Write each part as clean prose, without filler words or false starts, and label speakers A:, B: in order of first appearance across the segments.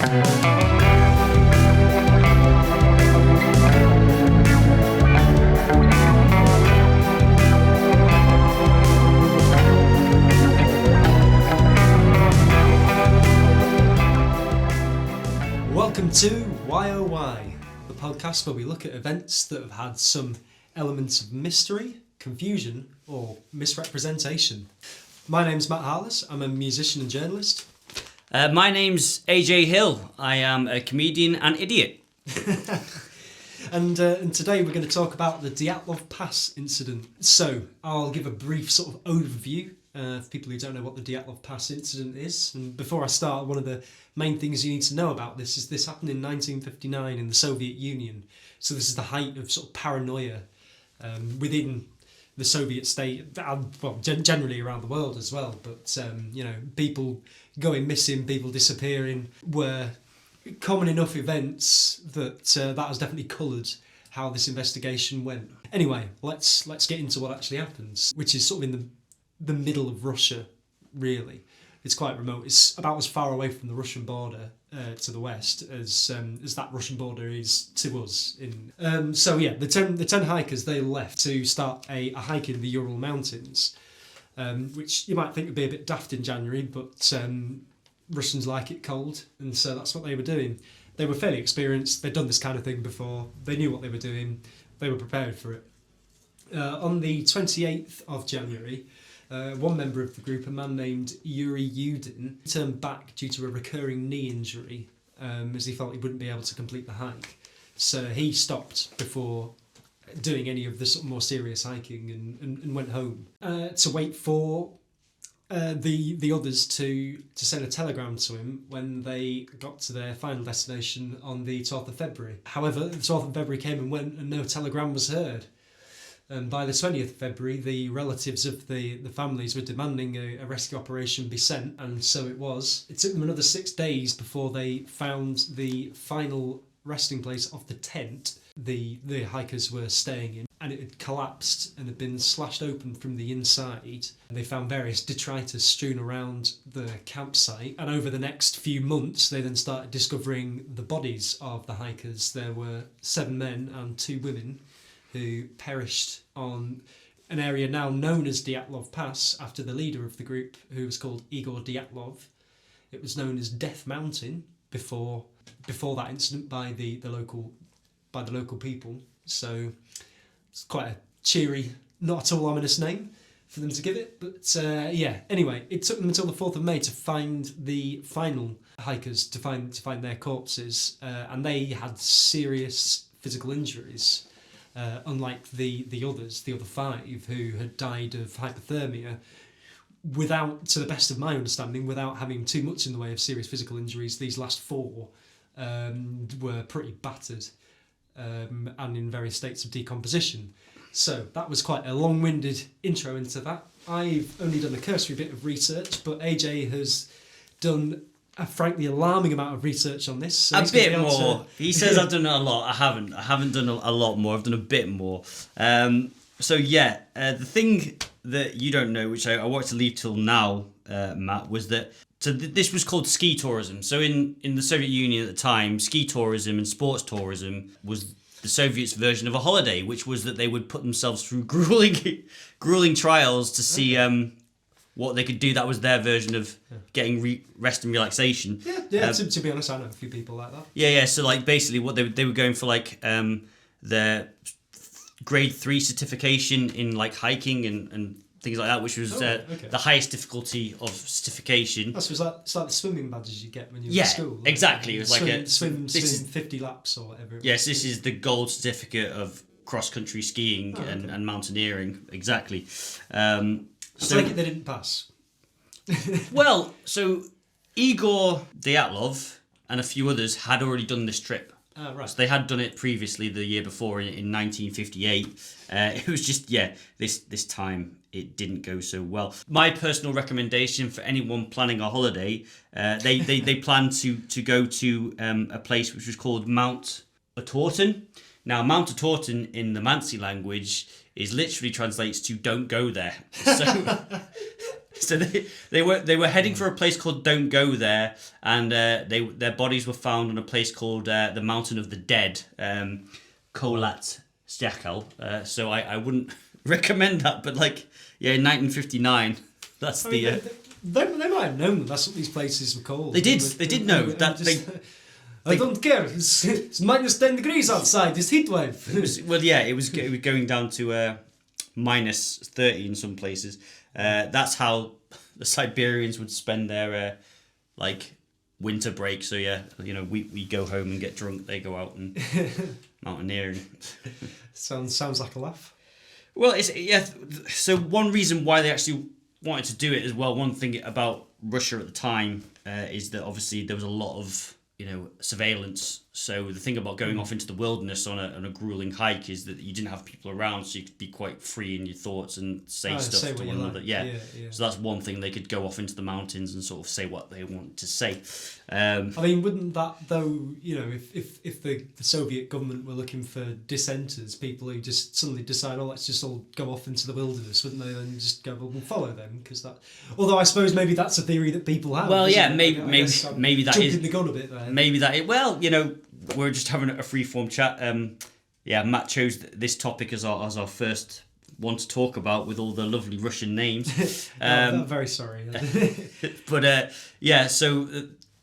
A: Welcome to Y0Y, the podcast where we look at events that have had some elements of mystery, confusion, or misrepresentation. My name's Matt Hartless. I'm a musician and journalist.
B: My name's AJ Hill. I am a comedian and idiot.
A: And today we're going to talk about the Dyatlov Pass Incident. So I'll give a brief sort of overview for people who don't know what the Dyatlov Pass Incident is. And before I start, one of the main things you need to know about this is this happened in 1959 in the Soviet Union. So this is the height of sort of paranoia within the Soviet state, well, generally around the world as well. But, people going missing, people disappearing were common enough events that that has definitely coloured how this investigation went. Anyway, let's get into what actually happens, which is sort of in the middle of Russia, really. It's quite remote. It's about as far away from the Russian border to the west as that Russian border is to us. The 10 hikers, they left to start a hike in the Ural Mountains, which you might think would be a bit daft in January, but Russians like it cold, and so that's what they were doing. They were fairly experienced. They'd done this kind of thing before. They knew what they were doing. They were prepared for it. On the 28th of January, one member of the group, a man named Y0Y, turned back due to a recurring knee injury, as he felt he wouldn't be able to complete the hike. So he stopped before doing any of the sort of more serious hiking and went home to wait for the others to send a telegram to him when they got to their final destination on the 12th of February. However, the 12th of February came and went and no telegram was heard. And by the 20th of February, the relatives of the families were demanding a rescue operation be sent, and so it was. It took them another 6 days before they found the final resting place of the tent the hikers were staying in, and it had collapsed and had been slashed open from the inside. And they found various detritus strewn around the campsite, and over the next few months they then started discovering the bodies of the hikers. There were 7 men and 2 women who perished on an area now known as Dyatlov Pass after the leader of the group, who was called Igor Dyatlov. It was known as Death Mountain before that incident by the local people. So it's quite a cheery, not at all ominous name for them to give it. But anyway, it took them until the 4th of May to find the final hikers, to find their corpses, and they had serious physical injuries. Unlike the others, the other 5 who had died of hypothermia, without, to the best of my understanding, without having too much in the way of serious physical injuries, these last 4 were pretty battered and in various states of decomposition. So that was quite a long-winded intro into that. I've only done a cursory bit of research, but AJ has done a frankly alarming amount of research on this. So
B: a bit more. He says I've done a lot. I haven't done a lot more. I've done a bit more. The thing that you don't know, which I wanted to leave till now, Matt, was that this was called ski tourism. So in the Soviet Union at the time, ski tourism and sports tourism was the Soviets' version of a holiday, which was that they would put themselves through grueling trials to see what they could do. That was their version of getting rest and relaxation.
A: To be honest, I know a few people like that.
B: Yeah. So like basically, what they were going for, like their grade 3 certification in like hiking and things like that, which was the highest difficulty of certification.
A: It's like the swimming badges you get when you're in school.
B: Yeah, exactly. It was
A: swim 50 laps or whatever.
B: Yes, this is the gold certificate of cross-country skiing and mountaineering. Exactly.
A: So they didn't pass.
B: Well, so Igor Dyatlov and a few others had already done this trip.
A: Right.
B: So they had done it previously the year before in 1958. It was just, this time it didn't go so well. My personal recommendation for anyone planning a holiday, they planned to go to a place which was called Mount Autorten. Now, Mount Autorten in the Mansi language is literally translates to "don't go there." So So they were heading for a place called Don't Go There, and their bodies were found on a place called the Mountain of the Dead, Kholat Syakhl. So I wouldn't recommend that, but like, yeah, in 1959, that's They
A: might have known that's what these places were called.
B: They did know that.
A: I don't care. It's minus 10 degrees outside. It's heat wave.
B: It was going down to minus 30 in some places. That's how the Siberians would spend their like winter break. So yeah, we go home and get drunk. They go out and mountaineering.
A: Sounds like a laugh.
B: Well, so one reason why they actually wanted to do it as well. One thing about Russia at the time is that obviously there was a lot of surveillance. So the thing about going off into the wilderness on a grueling hike is that you didn't have people around, so you could be quite free in your thoughts and say stuff to one another. Like. Yeah. So that's one thing. They could go off into the mountains and sort of say what they want to say.
A: I mean, wouldn't that though? If the Soviet government were looking for dissenters, people who just suddenly decide, oh, let's just all go off into the wilderness, wouldn't they? Then just go, well, we'll follow them because that. Although I suppose maybe that's a theory that people have.
B: Well, yeah, maybe that is
A: jumping the gun a bit there.
B: Maybe that is, well, we're just having a free-form chat. Matt chose this topic as our first one to talk about with all the lovely Russian names.
A: I'm very sorry.
B: But so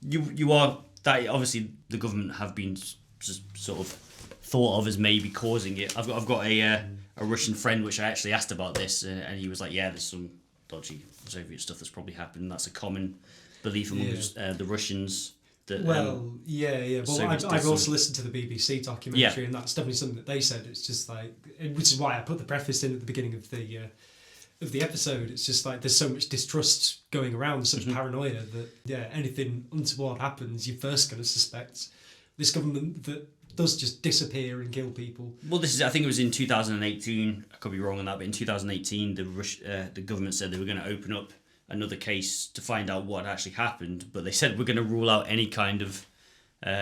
B: you are that obviously the government have been just sort of thought of as maybe causing it. I've got a Russian friend which I actually asked about this, and he was like, yeah, there's some dodgy Soviet stuff that's probably happened. That's a common belief among the Russians. That,
A: Well, I've also listened to the BBC documentary, and that's definitely something that they said. It's just like, which is why I put the preface in at the beginning of the episode. It's just like there's so much distrust going around, such paranoia that anything untoward happens, you're first going to suspect this government that does just disappear and kill people.
B: Well, I think it was in 2018. I could be wrong on that, but in 2018, the government said they were going to open up another case to find out what actually happened, but they said we're going to rule out any kind of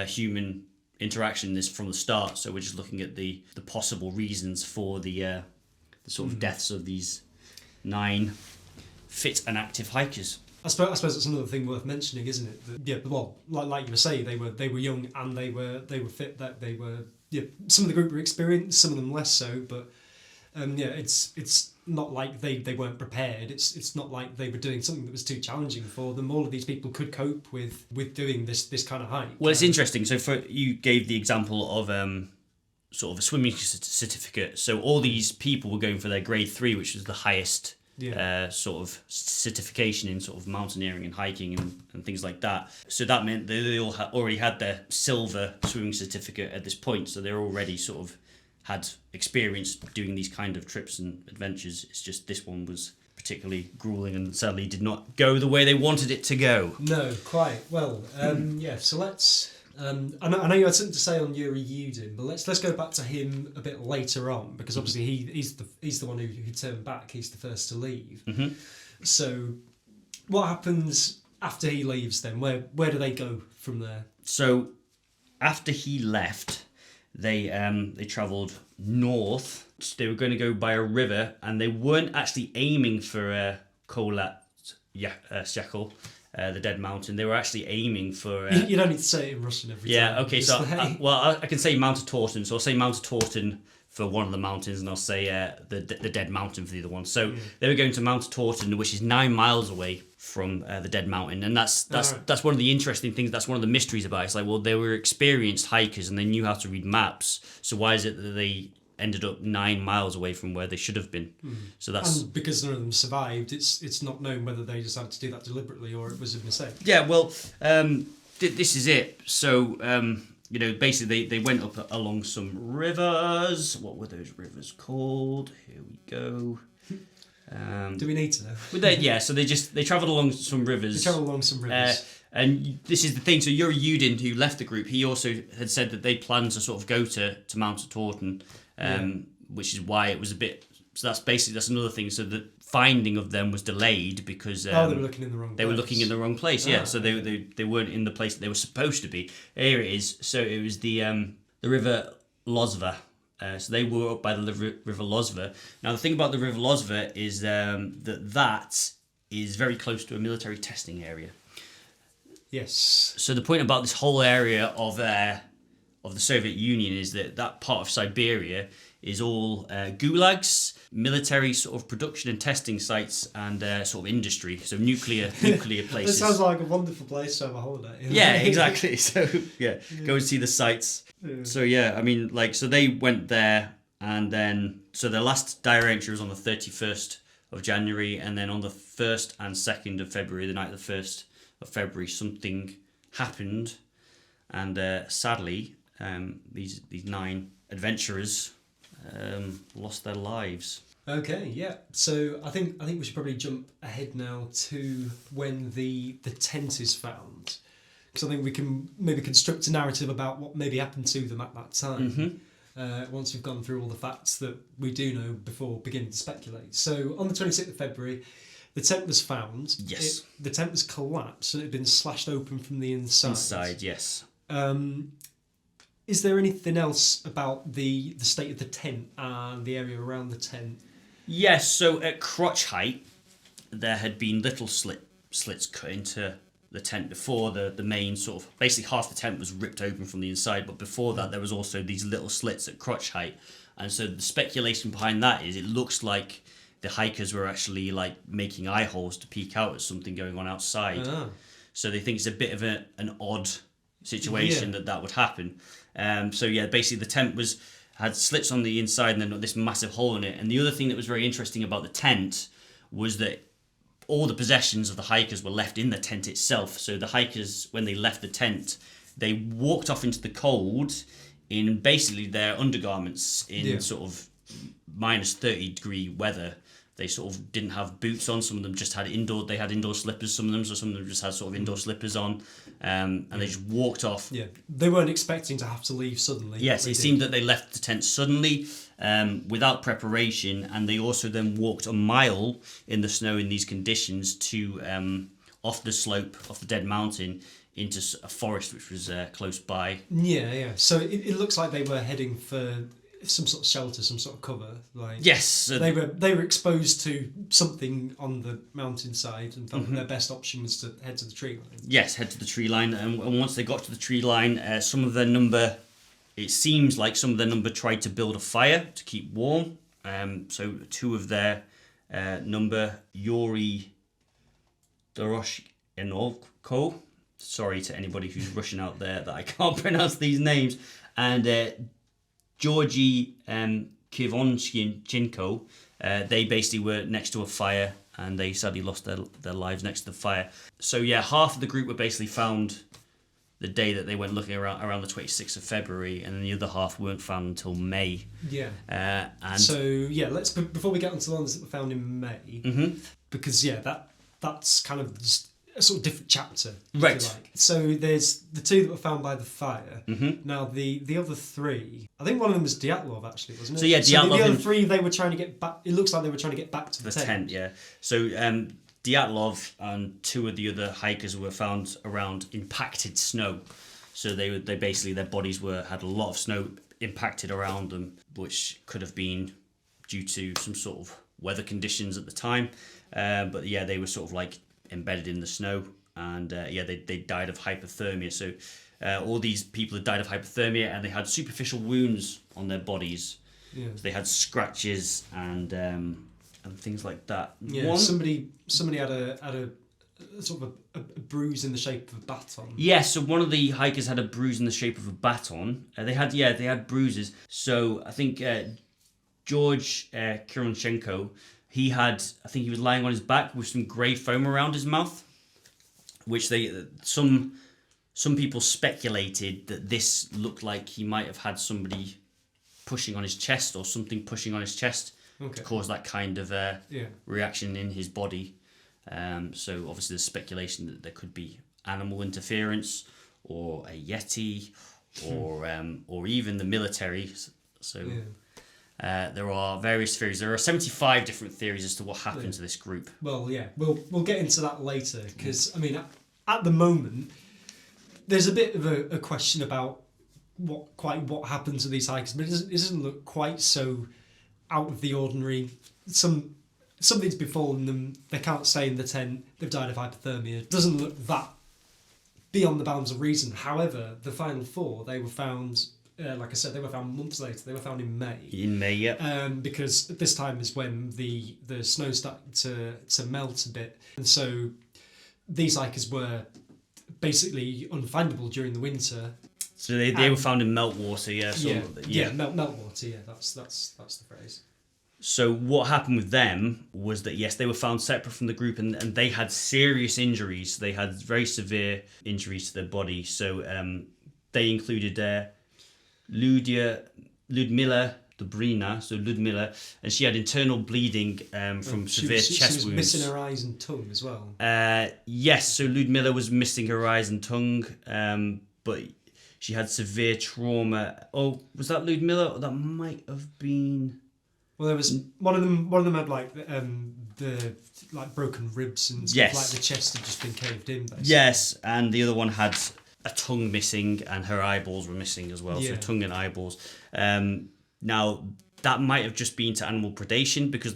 B: human interaction in this from the start. So we're just looking at the possible reasons for the sort of deaths of these 9 fit and active hikers.
A: I suppose that's another thing worth mentioning, isn't it? That, like you were saying, they were young and they were fit. That they were some of the group were experienced, some of them less so, but it's not like they weren't prepared. It's not like they were doing something that was too challenging for them. All of these people could cope with doing this kind of hike.
B: Well, it's interesting. So you gave the example of sort of a swimming certificate. So all these people were going for their grade 3, which was the highest sort of certification in sort of mountaineering and hiking and things like that. So that meant they all already had their silver swimming certificate at this point. So they're already sort of had experience doing these kind of trips and adventures. It's just this one was particularly grueling and sadly did not go the way they wanted it to go.
A: No, quite. Well, so let's... I know you had something to say on Yuri Yudin, but let's go back to him a bit later on, because obviously he's the one who turned back. He's the first to leave. Mm-hmm. So what happens after he leaves then? Where do they go from there? So
B: after he left... They travelled north. They were going to go by a river, and they weren't actually aiming for Kholat Syakhl, the Dead Mountain. They were actually aiming for...
A: you don't need to say it in Russian every time.
B: Yeah, okay, so I can say Mount Torten, so I'll say Mount Torten for one of the mountains, and I'll say the Dead Mountain for the other one. So they were going to Mount Torten, which is 9 miles away from the Dead Mountain, and that's one of the interesting things. That's one of the mysteries about it. It's like, well, they were experienced hikers and they knew how to read maps. So why is it that they ended up 9 miles away from where they should have been? So that's
A: and because none of them survived. It's not known whether they decided to do that deliberately or it was a mistake.
B: Yeah, well, this is it. So basically they went up along some rivers. What were those rivers called? Here we go.
A: Do we need to know?
B: So they travelled along some rivers. And this is the thing. So Yuri Yudin, who left the group, he also had said that they planned to sort of go to Mount Torten, which is why it was a bit. So that's another thing. So the finding of them was delayed because
A: they were looking in the wrong place.
B: They were looking in the wrong place. Yeah. So they weren't in the place that they were supposed to be. Here it is. So it was the river Lozva. So they were up by the river Lozva. Now the thing about the river Lozva is that is very close to a military testing area.
A: Yes.
B: So the point about this whole area of the Soviet Union is that part of Siberia is all gulags, military sort of production and testing sites, and sort of industry. So nuclear places.
A: It sounds like a wonderful place to have a holiday.
B: Yeah, exactly. So yeah, go and see the sites.
A: Yeah.
B: So yeah, I mean, like, so they went there, and then so their last diary entry was on the 31st of January, and then on the 1st and 2nd of February, the night of the 1st of February, something happened, and sadly, these 9 adventurers lost their lives.
A: Okay, yeah. So I think we should probably jump ahead now to when the tent is found, because I think we can maybe construct a narrative about what maybe happened to them at that time. Once we've gone through all the facts that we do know before beginning to speculate. So on the 26th of February, the tent was found.
B: Yes.
A: The tent was collapsed and it had been slashed open from the inside.
B: Inside, yes.
A: Is there anything else about the state of the tent and the area around the tent?
B: Yes, so at crotch height, there had been little slits cut into the tent before the main sort of... Basically, half the tent was ripped open from the inside, but before that, there was also these little slits at crotch height. And so the speculation behind that is it looks like the hikers were actually, like, making eye holes to peek out at something going on outside. So they think it's a bit of an odd situation that would happen. So yeah, basically the tent had slits on the inside and then this massive hole in it. And the other thing that was very interesting about the tent was that all the possessions of the hikers were left in the tent itself. So the hikers, when they left the tent, they walked off into the cold in basically their undergarments in sort of minus 30-degree weather. They sort of didn't have boots on. Some of them just had indoor slippers, some of them just had sort of indoor slippers on. And they just walked off. Yeah,
A: they weren't expecting to have to leave suddenly.
B: Yes, it seemed that they left the tent suddenly, without preparation, and they also then walked a mile in the snow in these conditions to off the slope of the dead mountain into a forest which was close by.
A: Yeah. So it looks like they were heading for some sort of shelter, some sort of cover. Like,
B: yes,
A: they were exposed to something on the mountainside and felt that their best option was to head to the tree line.
B: Yes, head to the tree line, and once they got to the tree line, it seems like some of their number tried to build a fire to keep warm. So 2 of their number, Y0Y Logo, sorry to anybody who's Russian out there that I can't pronounce these names, and Georgy Kivonchenko, they basically were next to a fire and they sadly lost their lives next to the fire. So yeah, half of the group were basically found the day that they went looking around the 26th of February, and then the other half weren't found until May. Yeah.
A: And so yeah, let's before we get onto the ones that were found in May, because that's kind of just a sort of different chapter,
B: right?
A: Like. So there's the 2 that were found by the fire. Now the other 3, I think one of them was Dyatlov actually, wasn't it?
B: So yeah, Dyatlov.
A: The other 3 they were trying to get back. It looks like they were trying to get back to the tent.
B: Yeah. So Dyatlov and 2 of the other hikers were found around impacted snow. So they basically, their bodies had a lot of snow impacted around them, which could have been due to some sort of weather conditions at the time. But yeah, they were sort of like embedded in the snow, and they died of hypothermia. So all these people had died of hypothermia, and they had superficial wounds on their bodies. So they had scratches and things like that.
A: Yeah, somebody had a sort of a bruise in the shape of a baton.
B: Yes, so one of the hikers had a bruise in the shape of a baton. They had bruises. So I think George Kironchenko, he was lying on his back with some grey foam around his mouth, which some people speculated that this looked like he might have had somebody pushing on his chest or something pushing on his chest to cause that kind of reaction in his body. So obviously there's speculation that there could be animal interference or a yeti or even the military. So there are various theories. There are 75 different theories as to what happened to this group.
A: Well, yeah, we'll get into that later, because I mean, at the moment, there's a bit of a question about what happened to these hikers, but it doesn't look quite so out of the ordinary. something's befallen them. They can't stay in the tent. They've died of hypothermia. It doesn't look that beyond the bounds of reason. However, the final four, they were found, like I said, they were found months later. They were found in May.
B: In May, yeah.
A: Because this time is when the snow started to melt a bit. And so these hikers were basically unfindable during the winter.
B: So they were found in meltwater, yeah.
A: Meltwater, yeah, that's the phrase.
B: So what happened with them was that, yes, they were found separate from the group, and they had serious injuries. They had very severe injuries to their body. So they included Ludmila Dobrina, so Ludmila, and she had internal bleeding from severe chest wounds.
A: She was missing her eyes and tongue as well.
B: Yes, so Ludmila was missing her eyes and tongue, but she had severe trauma. Oh, was that Ludmila? Or that might have been...
A: Well, there was one of them had like the broken ribs and stuff.
B: Yes.
A: Like the chest had just been caved in. Basically.
B: Yes, and the other one had a tongue missing and her eyeballs were missing as well.
A: Yeah.
B: So tongue and eyeballs. Now that might have just been to animal predation because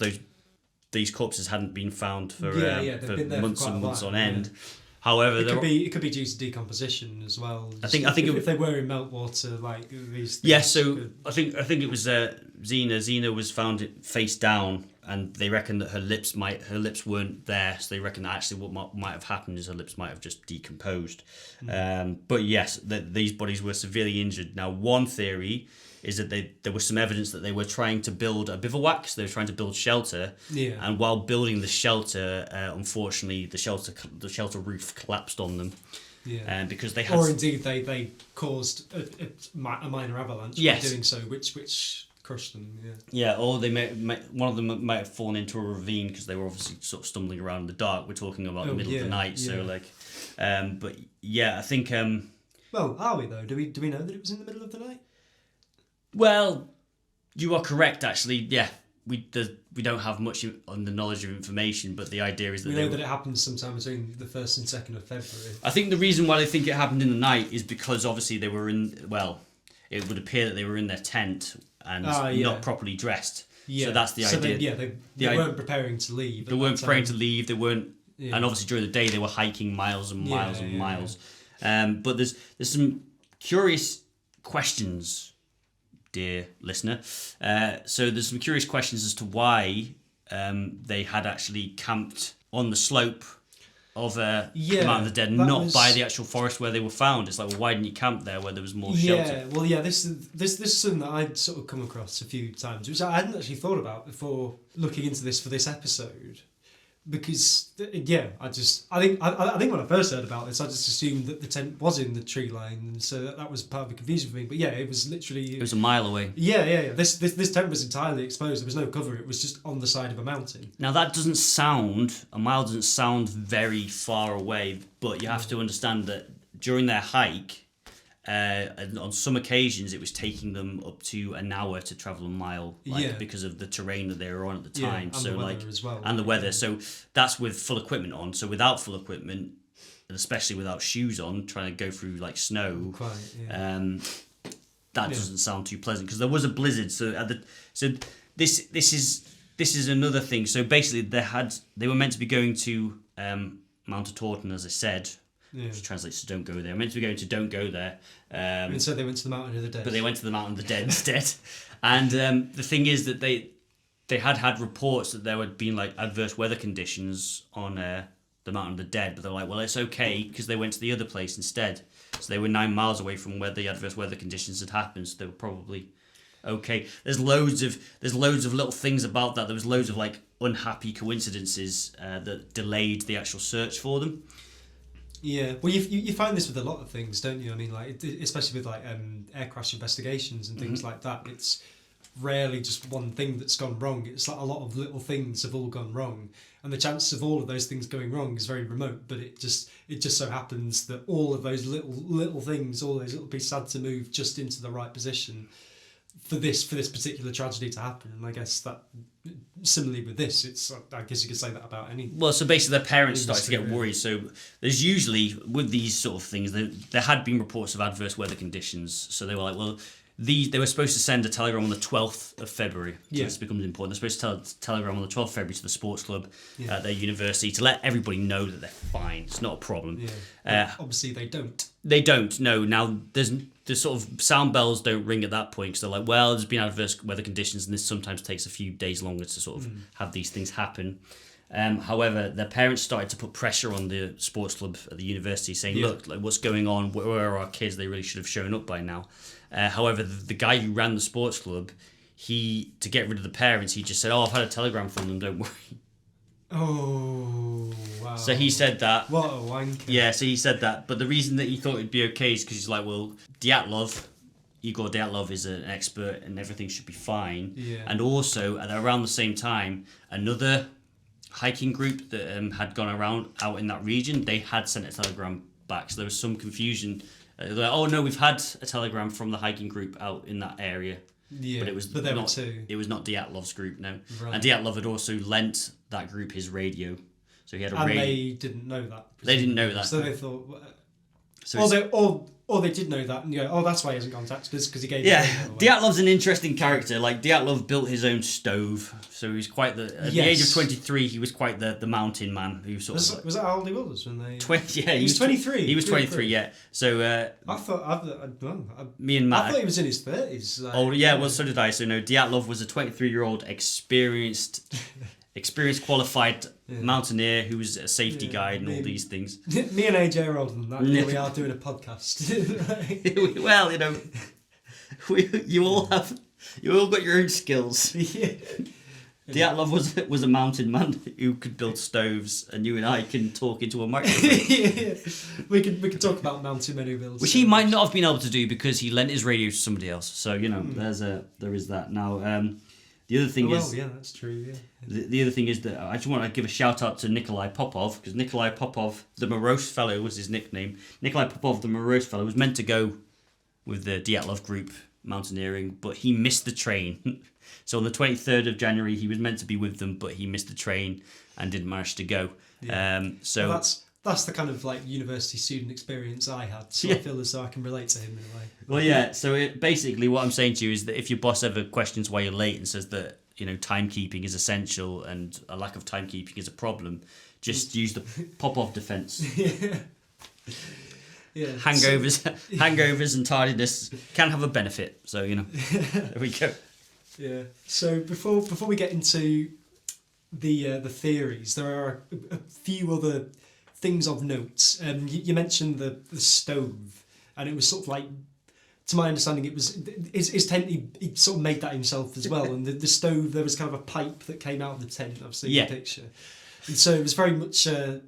B: these corpses hadn't been found for months and months on end.
A: Yeah.
B: However,
A: it could be due to decomposition as well.
B: I think
A: if they were in meltwater, like these.
B: Yeah, so I think it was Xena. Xena was found face down, and they reckon that her lips weren't there, so they reckon that actually what might have happened is her lips might have just decomposed. But yes, these bodies were severely injured. Now, one theory is that there was some evidence that they were trying to build a bivouac, so they were trying to build shelter. Yeah. And while building the shelter, unfortunately, the shelter roof collapsed on them. Yeah. Because they had...
A: Or indeed, they caused a minor avalanche by doing so, which crushed them. Yeah.
B: Yeah, or they one of them might have fallen into a ravine because they were obviously sort of stumbling around in the dark. We're talking about the middle of the night, so like... but yeah, I think...
A: well, are we though? Do we know that it was in the middle of the night?
B: Well, you are correct, actually. Yeah, we don't have much on the knowledge of information, but the idea is that
A: we know that it happened sometime between the 1st and 2nd of February.
B: I think the reason why they think it happened in the night is because obviously they were in. Well, it would appear that they were in their tent and not properly dressed. Yeah. So that's the idea.
A: They weren't preparing to leave.
B: They weren't preparing to leave. They weren't, and obviously during the day they were hiking miles and miles and miles. But there's some curious questions, dear listener. So there's some curious questions as to why they had actually camped on the slope of the Mountain of the Dead, not by the actual forest where they were found. It's like, well, why didn't you camp there where there was more shelter?
A: This is something that I'd sort of come across a few times, which I hadn't actually thought about before looking into this for this episode. Because I think when I first heard about this, I just assumed that the tent was in the tree line, and so that was part of the confusion for me. But it was literally...
B: It was a mile away.
A: Yeah. This tent was entirely exposed. There was no cover. It was just on the side of a mountain.
B: Now a mile doesn't sound very far away, but you have to understand that during their hike, on some occasions it was taking them up to an hour to travel a mile, because of the terrain that they were on at the time.
A: And the weather as well.
B: And the weather. So that's with full equipment on. So without full equipment, and especially without shoes on, trying to go through like snow, that doesn't sound too pleasant because there was a blizzard. So this is another thing. So basically they were meant to be going to Mount Torton, as I said. Yeah. Which translates to don't go there. Meant to be going to don't go there.
A: And so they went to the Mountain of the Dead.
B: But they went to the Mountain of the Dead instead. And the thing is that they had reports that there had been like adverse weather conditions on the Mountain of the Dead, but they're like, well, it's okay because they went to the other place instead. So they were 9 miles away from where the adverse weather conditions had happened, so they were probably okay. There's loads of little things about that. There was loads of like unhappy coincidences that delayed the actual search for them.
A: Yeah, well, you find this with a lot of things, don't you? I mean, like especially with like air crash investigations and things like that. It's rarely just one thing that's gone wrong. It's like a lot of little things have all gone wrong, and the chances of all of those things going wrong is very remote. But it just so happens that all of those little things, all those little pieces had to move just into the right position for this particular tragedy to happen. And I guess that similarly with this, I guess you could say that about any.
B: Well, so basically their parents started to get worried. So there's usually, with these sort of things, there had been reports of adverse weather conditions. So they were like, well, they were supposed to send a telegram on the 12th of February. So
A: Yeah.
B: this becomes important. They're supposed to telegram on the 12th of February to the sports club
A: Yeah.
B: at their university to let everybody know that they're fine. It's not a problem.
A: Yeah. Obviously, they don't.
B: They don't. No. Now, the sort of sound bells don't ring at that point because they're like, well, there's been adverse weather conditions and this sometimes takes a few days longer to sort of have these things happen. However, their parents started to put pressure on the sports club at the university saying, look, like, what's going on? Where are our kids? They really should have shown up by now. However, the guy who ran the sports club, to get rid of the parents, he just said, oh, I've had a telegram from them, don't worry.
A: Oh, wow.
B: So he said that.
A: What a wanker.
B: Yeah, so he said that. But the reason that he thought it'd be okay is because he's like, well, Igor Dyatlov is an expert and everything should be fine.
A: Yeah.
B: And also, at around the same time, another hiking group that had gone around out in that region, they had sent a telegram back. So there was some confusion. They're like, oh no, we've had a telegram from the hiking group out in that area.
A: Yeah,
B: But
A: there
B: not,
A: were two.
B: It was not Dyatlov's group, no.
A: Right.
B: And Dyatlov had also lent that group his radio. So he had a
A: And
B: radio.
A: they didn't know that.
B: They didn't know that.
A: So they thought...
B: So
A: or they did know that and you go, oh, that's why he hasn't contacted us, because he gave...
B: yeah, Dyatlov's an interesting character. Like, Dyatlov built his own stove. So he was quite at the age of 23, he was quite the mountain man who sort of...
A: Was that how old he was when they...
B: 20, yeah,
A: he was 23.
B: He was 23, yeah. So me and Matt...
A: I thought he was in his 30s. Like,
B: oh, yeah, well, so did I. So, no, Dyatlov was a 23-year-old experienced qualified mountaineer who was a safety guide and all these things.
A: Me and AJ are older than that. Here we are doing a podcast.
B: Well, you all got your own skills.
A: Yeah.
B: Dyatlov was a mountain man who could build stoves, and you and I can talk into a microphone.
A: Yeah. We can talk about mountain men who build
B: Which
A: stoves.
B: he might not have been able to do because he lent his radio to somebody else. So there is that. Now the other thing is,
A: yeah, that's true. Yeah.
B: The other thing is that I just want to give a shout out to Nikolai Popov, because Nikolai Popov, the morose fellow, was his nickname. Nikolai Popov, the morose fellow, was meant to go with the Dyatlov group mountaineering, but he missed the train. So on the 23rd of January, he was meant to be with them, but he missed the train and didn't manage to go.
A: Yeah.
B: So
A: well, that's the kind of like university student experience I had. So I feel as though I can relate to him in a way.
B: Well, yeah. So basically, what I'm saying to you is that if your boss ever questions why you're late and says that timekeeping is essential and a lack of timekeeping is a problem, just use the Popov defense.
A: Yeah.
B: Hangovers and tardiness can have a benefit. So there we go.
A: Yeah. So before we get into the theories, there are a few other things of note. You mentioned the stove, and it was sort of like, to my understanding, it was his tent. He sort of made that himself as well. And the stove, there was kind of a pipe that came out of the tent. I've seen the picture, and so it was very much. Ad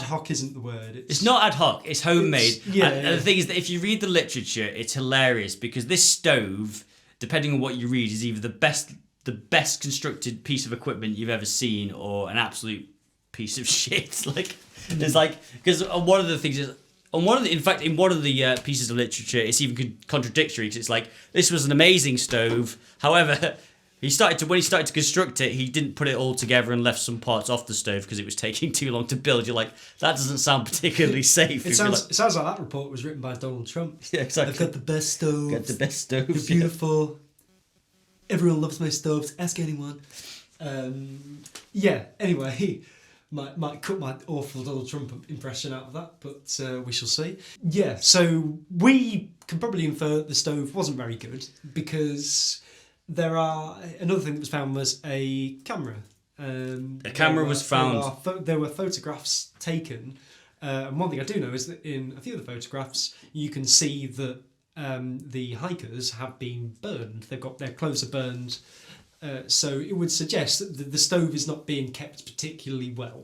A: hoc isn't the word.
B: It's not ad hoc. It's homemade.
A: And
B: the thing is that if you read the literature, it's hilarious because this stove, depending on what you read, is either the best constructed piece of equipment you've ever seen or an absolute piece of shit. Like there's because one of the things is. In one of the pieces of literature, it's even contradictory because it's like, this was an amazing stove. However, when he started to construct it, he didn't put it all together and left some parts off the stove because it was taking too long to build. You're like, that doesn't sound particularly safe.
A: It sounds like that report was written by Donald Trump.
B: Yeah, exactly.
A: I've got the best stoves.
B: Got the best stoves.
A: They're beautiful. Everyone loves my stoves. Ask anyone. Anyway, might cut my awful Donald Trump impression out of that, but we shall see. Yeah, so we can probably infer that the stove wasn't very good because another thing that was found was a camera.
B: A camera was found.
A: There were photographs taken, and one thing I do know is that in a few of the photographs you can see that the hikers have been burned. Their clothes are burned. So it would suggest that the stove is not being kept particularly well.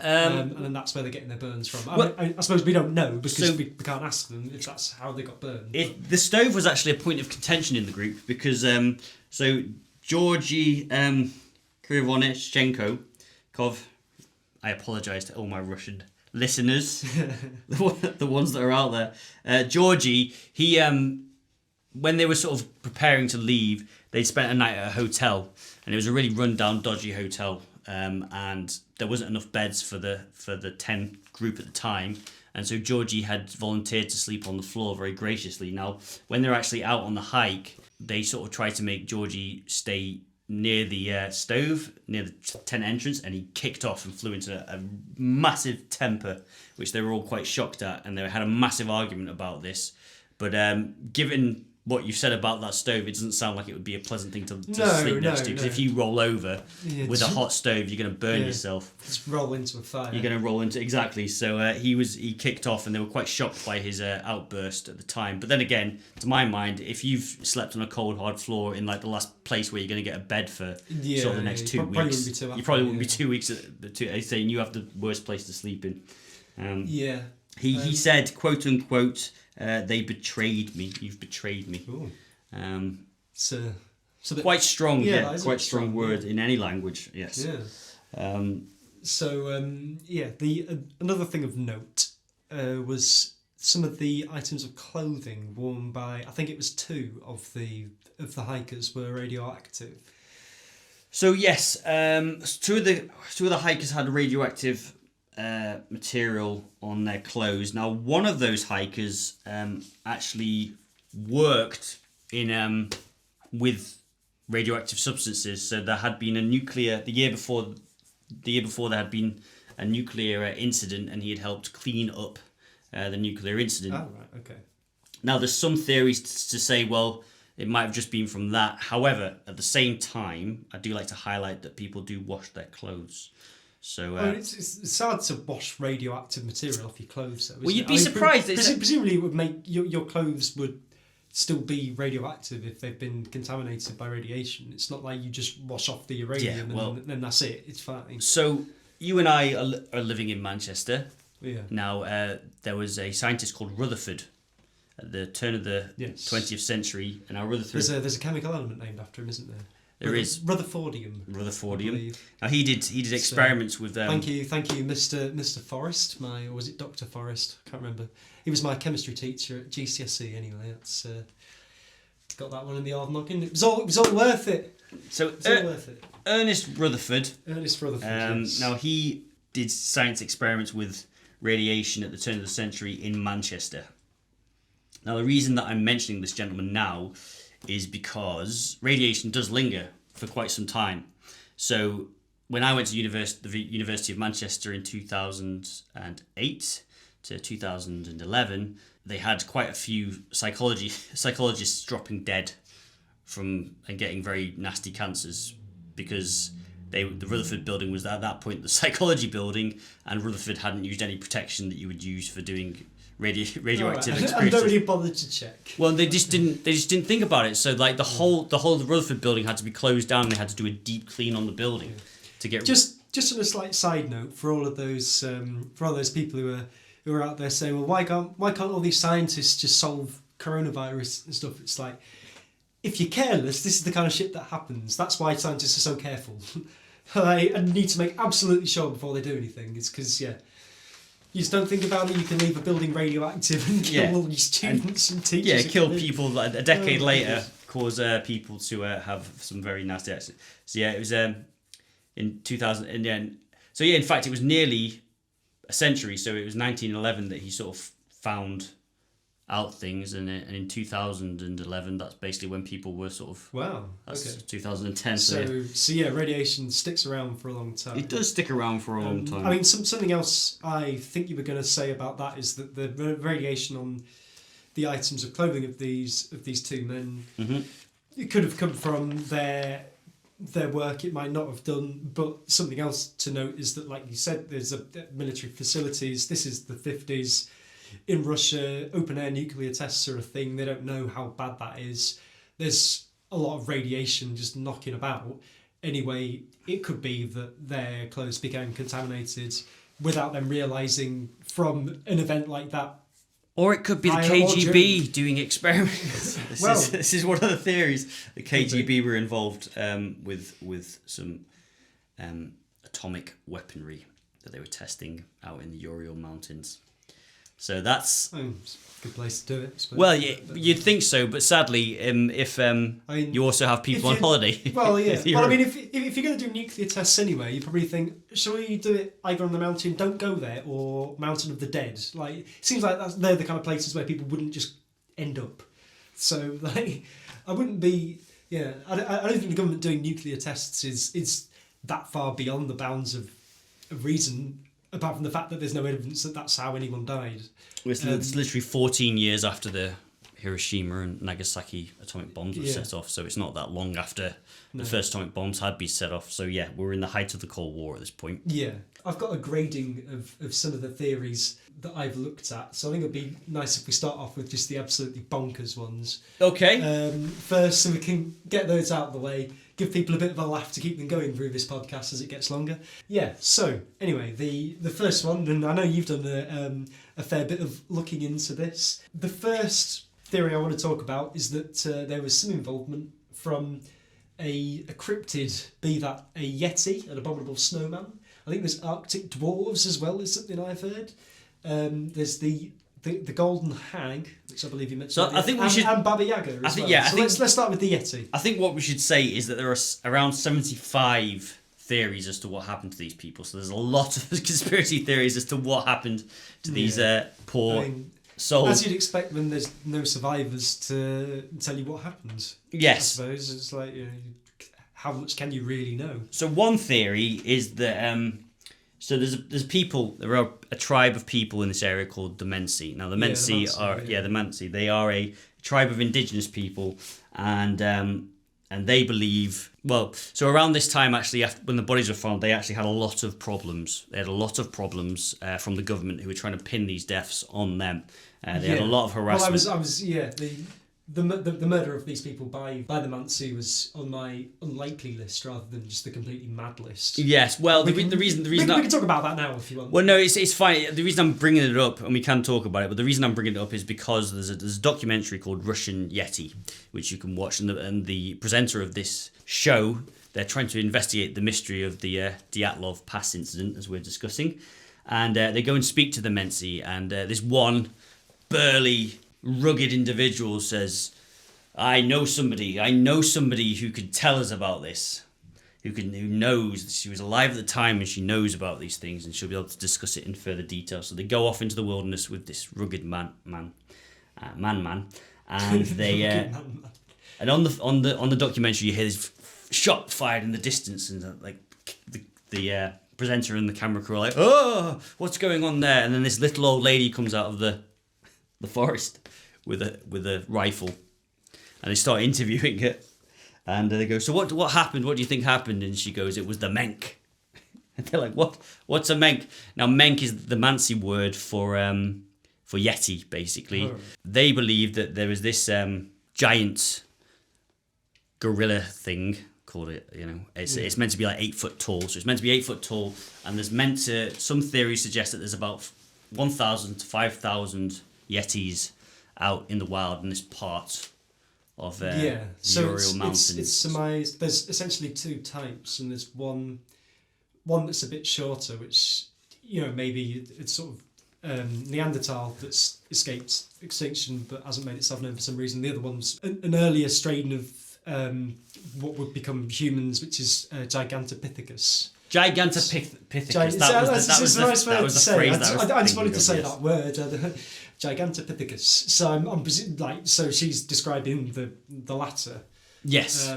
A: And then that's where they're getting their burns from. I suppose we don't know because we can't ask them if that's how they got burned.
B: The stove was actually a point of contention in the group because Georgy Krivonichenkov, I apologise to all my Russian listeners, the ones that are out there. Georgy, he when they were sort of preparing to leave, they spent a night at a hotel, and it was a really run-down, dodgy hotel, and there wasn't enough beds for the 10 group at the time, And so Georgie had volunteered to sleep on the floor very graciously. Now, when they're actually out on the hike, they sort of try to make Georgie stay near the stove, near the tent entrance, and he kicked off and flew into a massive temper, which they were all quite shocked at, and they had a massive argument about this. But given what you said about that stove, it doesn't sound like it would be a pleasant thing to sleep next to. Because if you roll over with a hot stove, you're going to burn yourself.
A: Just roll into a fire.
B: You're going to roll into exactly. So he kicked off, and they were quite shocked by his outburst at the time. But then again, to my mind, if you've slept on a cold hard floor in like the last place where you're going to get a bed for sort of the next 2 weeks, you probably wouldn't be 2 weeks. Saying you have the worst place to sleep in. He said, quote unquote, they betrayed me. You've betrayed me.
A: So
B: quite strong. Quite strong word in any language. Yes.
A: Yeah. Another thing of note was some of the items of clothing worn by, I think it was 2 of the hikers were radioactive.
B: So yes, 2 of the hikers had radioactive material on their clothes. Now, one of those hikers actually worked in with radioactive substances. So there had been the year before there had been a nuclear incident, and he had helped clean up the nuclear incident.
A: Oh, right, okay.
B: Now, there's some theories to say, well, it might have just been from that. However, at the same time, I do like to highlight that people do wash their clothes. So
A: it's hard to wash radioactive material off your clothes, though.
B: Well, you'd be surprised.
A: Presumably, it would make your clothes would still be radioactive if they've been contaminated by radiation. It's not like you just wash off the uranium and then that's it. It's fine.
B: So you and I are living in Manchester.
A: Yeah.
B: Now, there was a scientist called Rutherford at the turn of the 20th century, and now Rutherford.
A: There's a chemical element named after him, isn't there?
B: There is
A: Rutherfordium.
B: Now he did experiments with.
A: Thank you, Mr. Forrest. Or was it Dr. Forrest? I can't remember. He was my chemistry teacher at GCSE. Anyway, it's got that one in the old noggin. It was all worth it.
B: So
A: worth it.
B: Ernest Rutherford.
A: Yes.
B: Now he did science experiments with radiation at the turn of the century in Manchester. Now the reason that I'm mentioning this gentleman now is because radiation does linger for quite some time. So when I went to the University of Manchester in 2008 to 2011, they had quite a few psychologists dropping dead and getting very nasty cancers because the Rutherford building was at that point the psychology building, and Rutherford hadn't used any protection that you would use for doing radioactive experiences.
A: And nobody bothered to check.
B: Well, they just didn't think about it. So like the whole of the Rutherford building had to be closed down, and they had to do a deep clean on the building to get
A: just on a slight side note for all of those people who are out there saying, well, why can't all these scientists just solve coronavirus and stuff? It's like, if you're careless, this is the kind of shit that happens. That's why scientists are so careful. And need to make absolutely sure before they do anything. It's because you just don't think about it. You can leave a building radioactive and kill all your students and teachers.
B: Yeah, kill people like a decade later, cause people to have some very nasty accidents. So yeah, it was in 2000. And then, so yeah, in fact, it was nearly a century. So it was 1911 that he sort of found out things, and in 2011, that's basically when people were sort of.
A: Wow.
B: That's 2010.
A: So yeah, radiation sticks around for a long time.
B: It does stick around for a long time.
A: I mean, something else I think you were going to say about that is that the radiation on the items of clothing of these 2 men, it could have come from their work. It might not have done, but something else to note is that, like you said, there's military facilities. This is the 50s. In Russia, open-air nuclear tests are a thing. They don't know how bad that is. There's a lot of radiation just knocking about. Anyway, it could be that their clothes became contaminated without them realising from an event like that.
B: Or it could be the KGB doing experiments. This is one of the theories. The KGB were involved with some atomic weaponry that they were testing out in the Ural Mountains. So that's
A: It's a good place to do it, I suppose.
B: well, you'd think so, but sadly, if you also have people on holiday.
A: Well, yeah.
B: You're-
A: Well, I mean, if you're going to do nuclear tests anyway, you probably think, shall we do it either on the mountain Don't Go There or Mountain of the Dead? Like, it seems like they're the kind of places where people wouldn't just end up. So, like, I wouldn't be. Yeah, I don't think the government doing nuclear tests is that far beyond the bounds of reason, apart from the fact that there's no evidence that that's how anyone died.
B: It's literally 14 years after the Hiroshima and Nagasaki atomic bombs were set off, so it's not that long after the first atomic bombs had been set off. So yeah, we're in the height of the Cold War at this point.
A: Yeah, I've got a grading of some of the theories that I've looked at, so I think it'd be nice if we start off with just the absolutely bonkers ones.
B: Okay.
A: First, so we can get those out of the way, give people a bit of a laugh to keep them going through this podcast as it gets longer. Yeah, so anyway, the first one, and I know you've done a fair bit of looking into this. The first theory I want to talk about is that there was some involvement from a cryptid, be that a yeti, an abominable snowman. I think there's Arctic dwarves as well, is something I've heard. There's the golden hag, which I believe you mentioned.
B: So I think we should,
A: and Baba Yaga as well. So let's start with the yeti.
B: I think what we should say is that there are around 75 theories as to what happened to these people. So there's a lot of conspiracy theories as to what happened to these poor souls.
A: As you'd expect when there's no survivors to tell you what happened.
B: Yes.
A: I suppose it's like, how much can you really know?
B: So one theory is that so there's people. There are a tribe of people in this area called the Mensi. Now the Mensi the Mensi. They are a tribe of indigenous people, and they believe. Well, so around this time, actually, when the bodies were found, they actually had a lot of problems. They had a lot of problems from the government who were trying to pin these deaths on them. They had a lot of harassment.
A: Well, the murder of these people by the Mansi was on my unlikely list rather than just the completely mad list.
B: Yes, well, the reason
A: we can talk about that now if you want.
B: Well, no, it's fine. The reason I'm bringing it up, and we can talk about it, but the reason I'm bringing it up is because there's a documentary called Russian Yeti, which you can watch, and the presenter of this show, they're trying to investigate the mystery of the Dyatlov Pass Incident, as we're discussing, and they go and speak to the Mensi, and this one burly, rugged individual says, I know somebody who could tell us about this, who knows. She was alive at the time and she knows about these things, and she'll be able to discuss it in further detail. So they go off into the wilderness with this rugged man, and they and on the documentary you hear this shot fired in the distance, and like the presenter and the camera crew are like, oh, what's going on there? And then this little old lady comes out of the forest with a rifle, and they start interviewing her, and they go, so what happened? What do you think happened? And she goes, it was the menk. And they're like, what's a menk? Now menk is the Mansi word for yeti, basically. Oh. They believe that there was this giant gorilla thing called it, it's meant to be like 8 foot tall, so it's meant to be 8 foot tall, and there's meant to, some theories suggest that there's about 1,000 to 5,000 yetis out in the wild in this part of the Ural Mountains.
A: It's surmised there's essentially two types, and there's one that's a bit shorter, which maybe it's sort of Neanderthal that's escaped extinction but hasn't made itself known for some reason. The other one's an earlier strain of what would become humans, which is Gigantopithecus.
B: Gigantopithecus. That was a nice word to say.
A: I just wanted to say that word. Gigantopithecus. So I'm so she's describing the latter.
B: Yes.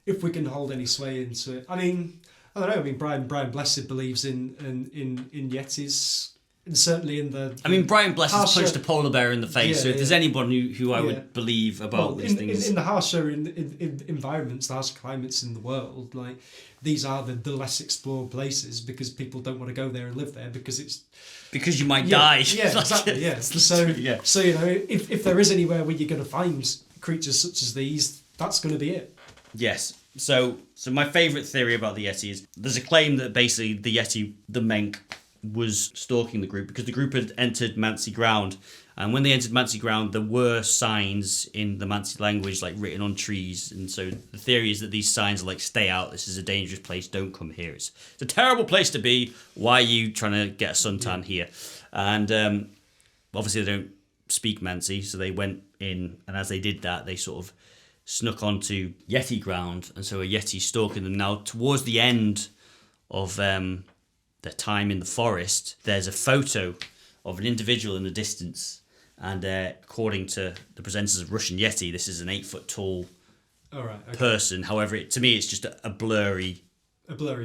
A: If we can hold any sway into it, I don't know. Brian Blessed believes in yetis. And certainly in the
B: Brian Blessed has punched a polar bear in the face, so if there's anyone who I would believe about these things...
A: In the harsher environments, the harsher climates in the world, like, these are the less explored places because people don't want to go there and live there because it's...
B: Because you might die.
A: Yeah, exactly, yeah. So if there is anywhere where you're going to find creatures such as these, that's going to be it.
B: Yes. So my favourite theory about the Yeti is there's a claim that basically the Yeti, the Menk, was stalking the group because the group had entered Mansi ground, and when they entered Mansi ground there were signs in the Mansi language like written on trees, and so the theory is that these signs are like, stay out, this is a dangerous place, don't come here, it's a terrible place to be, why are you trying to get a suntan here? And obviously they don't speak Mansi, so they went in, and as they did that, they sort of snuck onto Yeti ground, and so a Yeti stalking them. Now, towards the end of their time in the forest, there's a photo of an individual in the distance, and according to the presenters of Russian Yeti, this is an 8-foot tall person. However, to me, it's just a blurry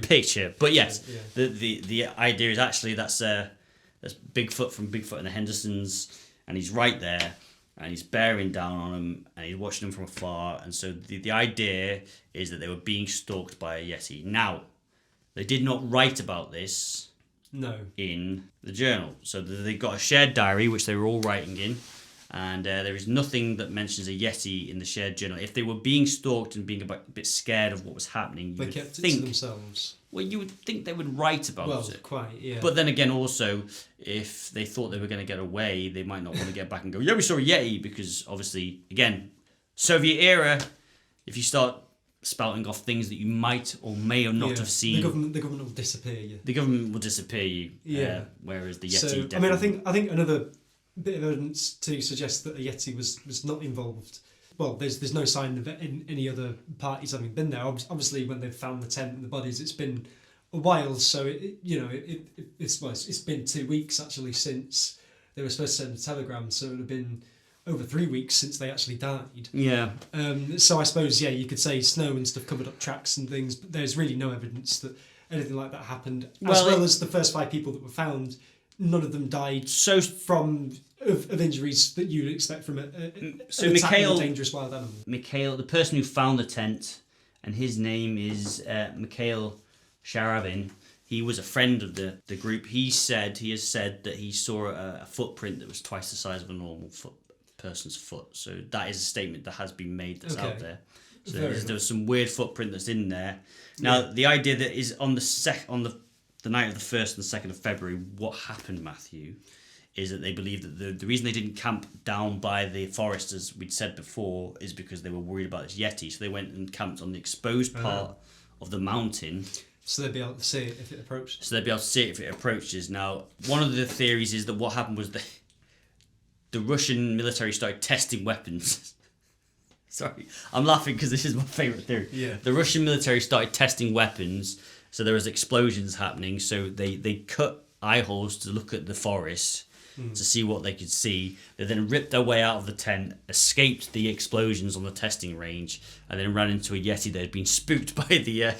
B: picture. But yes, the idea is actually that's Bigfoot from Bigfoot and the Hendersons, and he's right there, and he's bearing down on them, and he's watching them from afar. And so the idea is that they were being stalked by a Yeti. Now, they did not write about this in the journal. So they got a shared diary, which they were all writing in, and there is nothing that mentions a Yeti in the shared journal. If they were being stalked and being a bit scared of what was happening,
A: they kept it to themselves.
B: Well, you would think they would write about it.
A: Well, quite, yeah.
B: But then again, also, if they thought they were going to get away, they might not want to get back and go, yeah, we saw a Yeti, because obviously, again, Soviet era, if you start spouting off things that you might or may or not have seen,
A: the government will disappear you.
B: The government will disappear you.
A: Yeah.
B: Whereas the Yeti.
A: So,
B: definitely...
A: I think another bit of evidence to suggest that a Yeti was not involved. Well, there's no sign of any other parties having been there. Obviously, when they've found the tent and the bodies, it's been a while. So it's been 2 weeks actually since they were supposed to send a telegram. So it would have been over 3 weeks since they actually died.
B: Yeah.
A: So I suppose you could say snow and stuff covered up tracks and things, but there's really no evidence that anything like that happened. As the first 5 people that were found, none of them died from injuries that you would expect from a dangerous wild animal.
B: Mikhail, the person who found the tent, and his name is Mikhail Sharavin. He was a friend of the group. He has said that he saw a footprint that was twice the size of a normal person's foot. So that is a statement that has been made that's out there. So there was some weird footprint that's in there. Now the idea that is on the night of the 1st and 2nd of February, what happened, Matthew, is that they believe that the reason they didn't camp down by the forest, as we'd said before, is because they were worried about this Yeti. So they went and camped on the exposed part of the mountain.
A: So they'd be able to see it if it approaches. Now, one of the theories is that what happened was the Russian military started testing weapons. Sorry, I'm laughing because this is my favourite theory. Yeah.
B: The Russian military started testing weapons, so there was explosions happening. So they cut eye holes to look at the forest to see what they could see. They then ripped their way out of the tent, escaped the explosions on the testing range, and then ran into a Yeti that had been spooked by the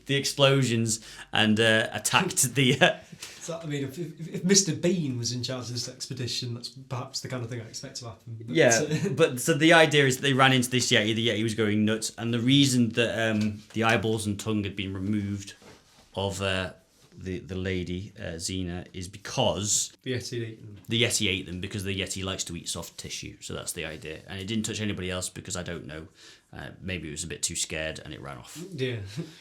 B: explosions and attacked the.
A: So, I mean, if Mr. Bean was in charge of this expedition, that's perhaps the kind of thing I expect to happen.
B: But so the idea is that they ran into this Yeti. The Yeti was going nuts, and the reason that the eyeballs and tongue had been removed of the lady Zena is because
A: the Yeti ate them.
B: The Yeti ate them because the Yeti likes to eat soft tissue. So that's the idea, and it didn't touch anybody else because I don't know. Maybe it was a bit too scared and it ran off.
A: Yeah.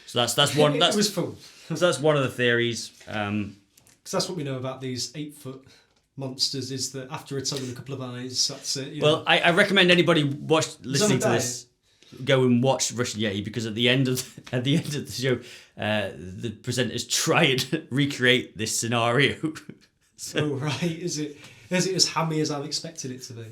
B: So that's one.
A: It was full.
B: So that's one of the theories.
A: Because that's what we know about these 8-foot monsters, is that after a tongue and a couple of eyes, that's it.
B: Well, I recommend anybody listening to this go and watch Russian Yeti, because at the end of the show, the presenters try and recreate this scenario.
A: So, oh right, is it as hammy as I've expected it to be?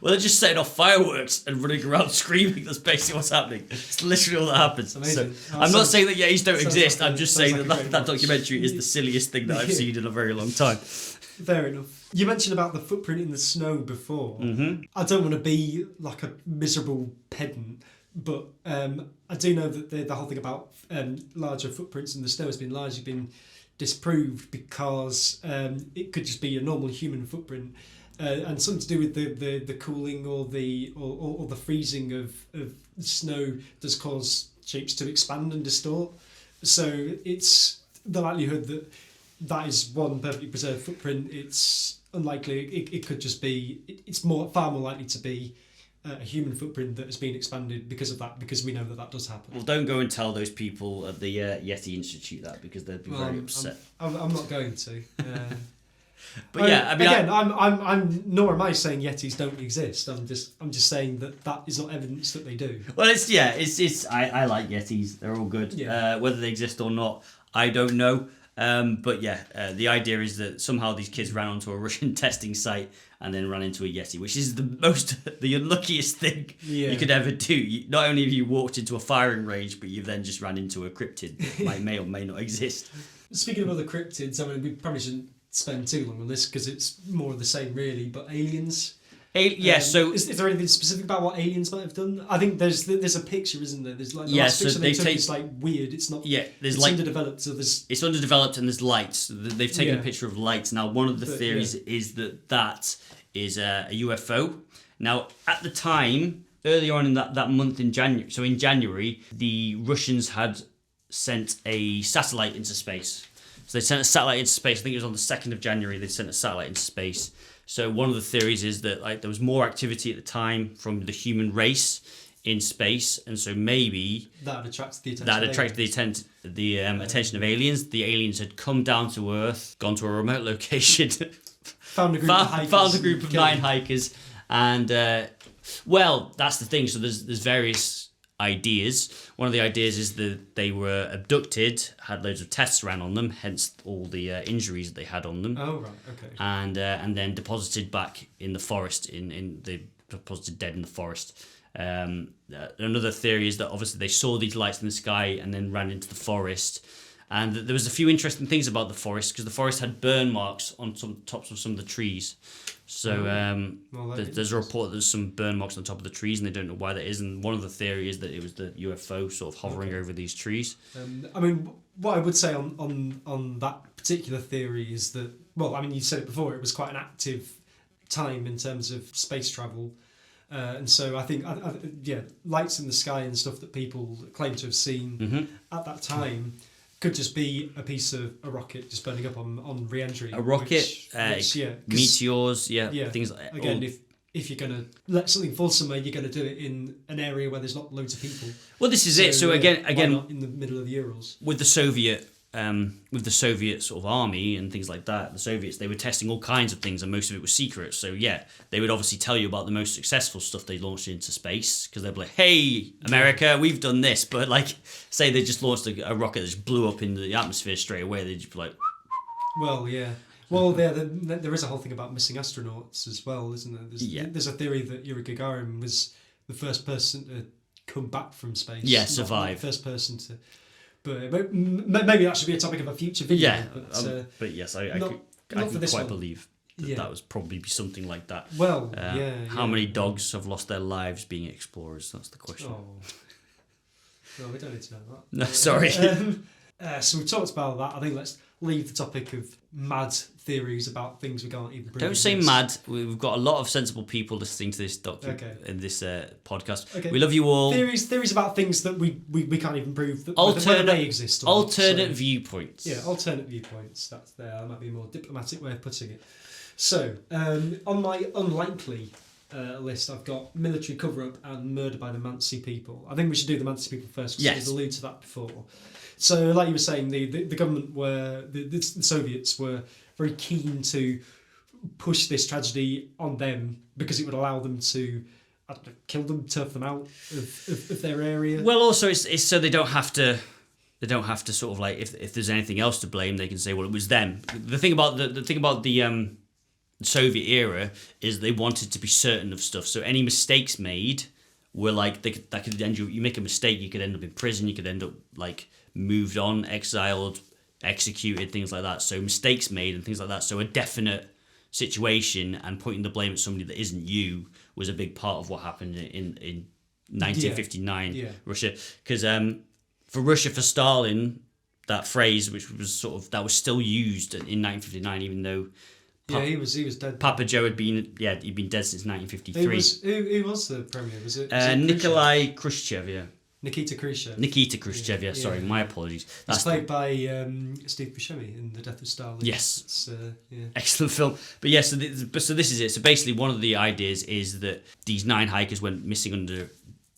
B: Well, they're just setting off fireworks and running around screaming. That's basically what's happening. It's literally all that happens.
A: Amazing.
B: So, I'm not saying that Yetis don't exist. I'm just saying that documentary is the silliest thing that I've seen in a very long time.
A: Fair enough. You mentioned about the footprint in the snow before.
B: Mm-hmm.
A: I don't want to be like a miserable pedant, but I do know that the whole thing about larger footprints in the snow has been largely been disproved, because it could just be a normal human footprint. And something to do with the cooling or the freezing of snow does cause shapes to expand and distort. So it's the likelihood that is one perfectly preserved footprint. It's unlikely. It could just be. It's far more likely to be a human footprint that has been expanded because of that. Because we know that does happen.
B: Well, don't go and tell those people at the Yeti Institute that, because they'd be very upset.
A: I'm not going to.
B: But yeah, I mean,
A: again, I'm nor am I saying Yetis don't exist. I'm just saying that is not evidence that they do.
B: Well, I like Yetis. They're all good.
A: Yeah.
B: Whether they exist or not, I don't know. But yeah, the idea is that somehow these kids ran onto a Russian testing site and then ran into a Yeti, which is the unluckiest thing you could ever do. Not only have you walked into a firing range, but you've then just ran into a cryptid that may or may not exist.
A: Speaking of other cryptids, I mean, we probably shouldn't spend too long on this because it's more of the same, really. But aliens.
B: So
A: is there anything specific about what aliens might have done? I think there's a picture, isn't there? There's like the last picture they took is like weird. It's not.
B: Yeah,
A: it's underdeveloped. So
B: it's underdeveloped and there's lights. They've taken a picture of lights. Now, one of the theories is that is a UFO. Now, at the time, earlier on in that month in January, so in January, the Russians had sent a satellite into space. So they sent a satellite into space. I think it was on the 2nd of January. They sent a satellite into space. So one of the theories is that like there was more activity at the time from the human race in space, and so maybe
A: that attracted the attention.
B: Attention of aliens. The aliens had come down to Earth, gone to a remote location,
A: found a group
B: of 9 hikers, and well, that's the thing. So there's various ideas. One of the ideas is that they were abducted, had loads of tests ran on them, hence all the injuries that they had on them.
A: Oh right, okay.
B: And then deposited back in the forest. They deposited dead in the forest. Another theory is that obviously they saw these lights in the sky and then ran into the forest. And there was a few interesting things about the forest because the forest had burn marks on some tops of some of the trees. So there's a report that there's some burn marks on top of the trees and they don't know why that is. And one of the theories is that it was the UFO sort of hovering over these trees.
A: I mean, what I would say on that particular theory is that, well, I mean, you said it before, it was quite an active time in terms of space travel. And so I think, lights in the sky and stuff that people claim to have seen at that time could just be a piece of a rocket just burning up on re-entry.
B: A rocket, meteors, things like that.
A: Again, if you're going to let something fall somewhere, you're going to do it in an area where there's not loads of people.
B: Well, this is it. So again,
A: not in the middle of the Urals.
B: With the Soviet sort of army and things like that, the Soviets, they were testing all kinds of things and most of it was secret. So yeah, they would obviously tell you about the most successful stuff they launched into space because they'd be like, hey, America, we've done this. But like, say they just launched a rocket that just blew up into the atmosphere straight away, they'd just be like...
A: Well, yeah. Well, there is a whole thing about missing astronauts as well, isn't there? There's a theory that Yuri Gagarin was the first person to come back from space.
B: Yeah, survive.
A: The first person to... But maybe that should be a topic of a future video.
B: Yeah, but yes, I could quite believe that was probably something like that.
A: Well,
B: How many dogs have lost their lives being explorers? That's the question.
A: Oh. Well, we don't need to know that.
B: No, sorry.
A: So we've talked about that. I think let's leave the topic of mad theories about things we can't even prove.
B: Don't say mad. We've got a lot of sensible people listening to this in this podcast. Okay. We love you all.
A: Theories about things that we can't even prove whether they exist.
B: Alternate viewpoints.
A: Yeah, alternate viewpoints. That might be a more diplomatic way of putting it. So, on my unlikely list, I've got military cover-up and murder by the Mansi people. I think we should do the Mansi people first because we've alluded to that before. So, like you were saying, the government the Soviets were very keen to push this tragedy on them because it would allow them to kill them, turf them out of their area.
B: Well, also it's so they don't have to sort of like if there's anything else to blame, they can say, well, it was them. The thing about the Soviet era is they wanted to be certain of stuff. So any mistakes made were like that could end you make a mistake, you could end up in prison, you could end up like moved on, exiled, executed, things like that. So mistakes made and things like that. So a definite situation and pointing the blame at somebody that isn't you was a big part of what happened in 1959 Russia. Because for Russia, for Stalin, that phrase, which was sort of that was still used in 1959, even though
A: he was dead.
B: Papa Joe he'd been dead since 1953.
A: Who was the premier? Was it
B: Nikolai Khrushchev? Yeah.
A: Nikita Khrushchev.
B: Sorry, my apologies.
A: That's played by Steve Buscemi in The Death of Stalin.
B: Yes. Excellent film. But yeah, so this is it. So basically one of the ideas is that these 9 hikers went missing under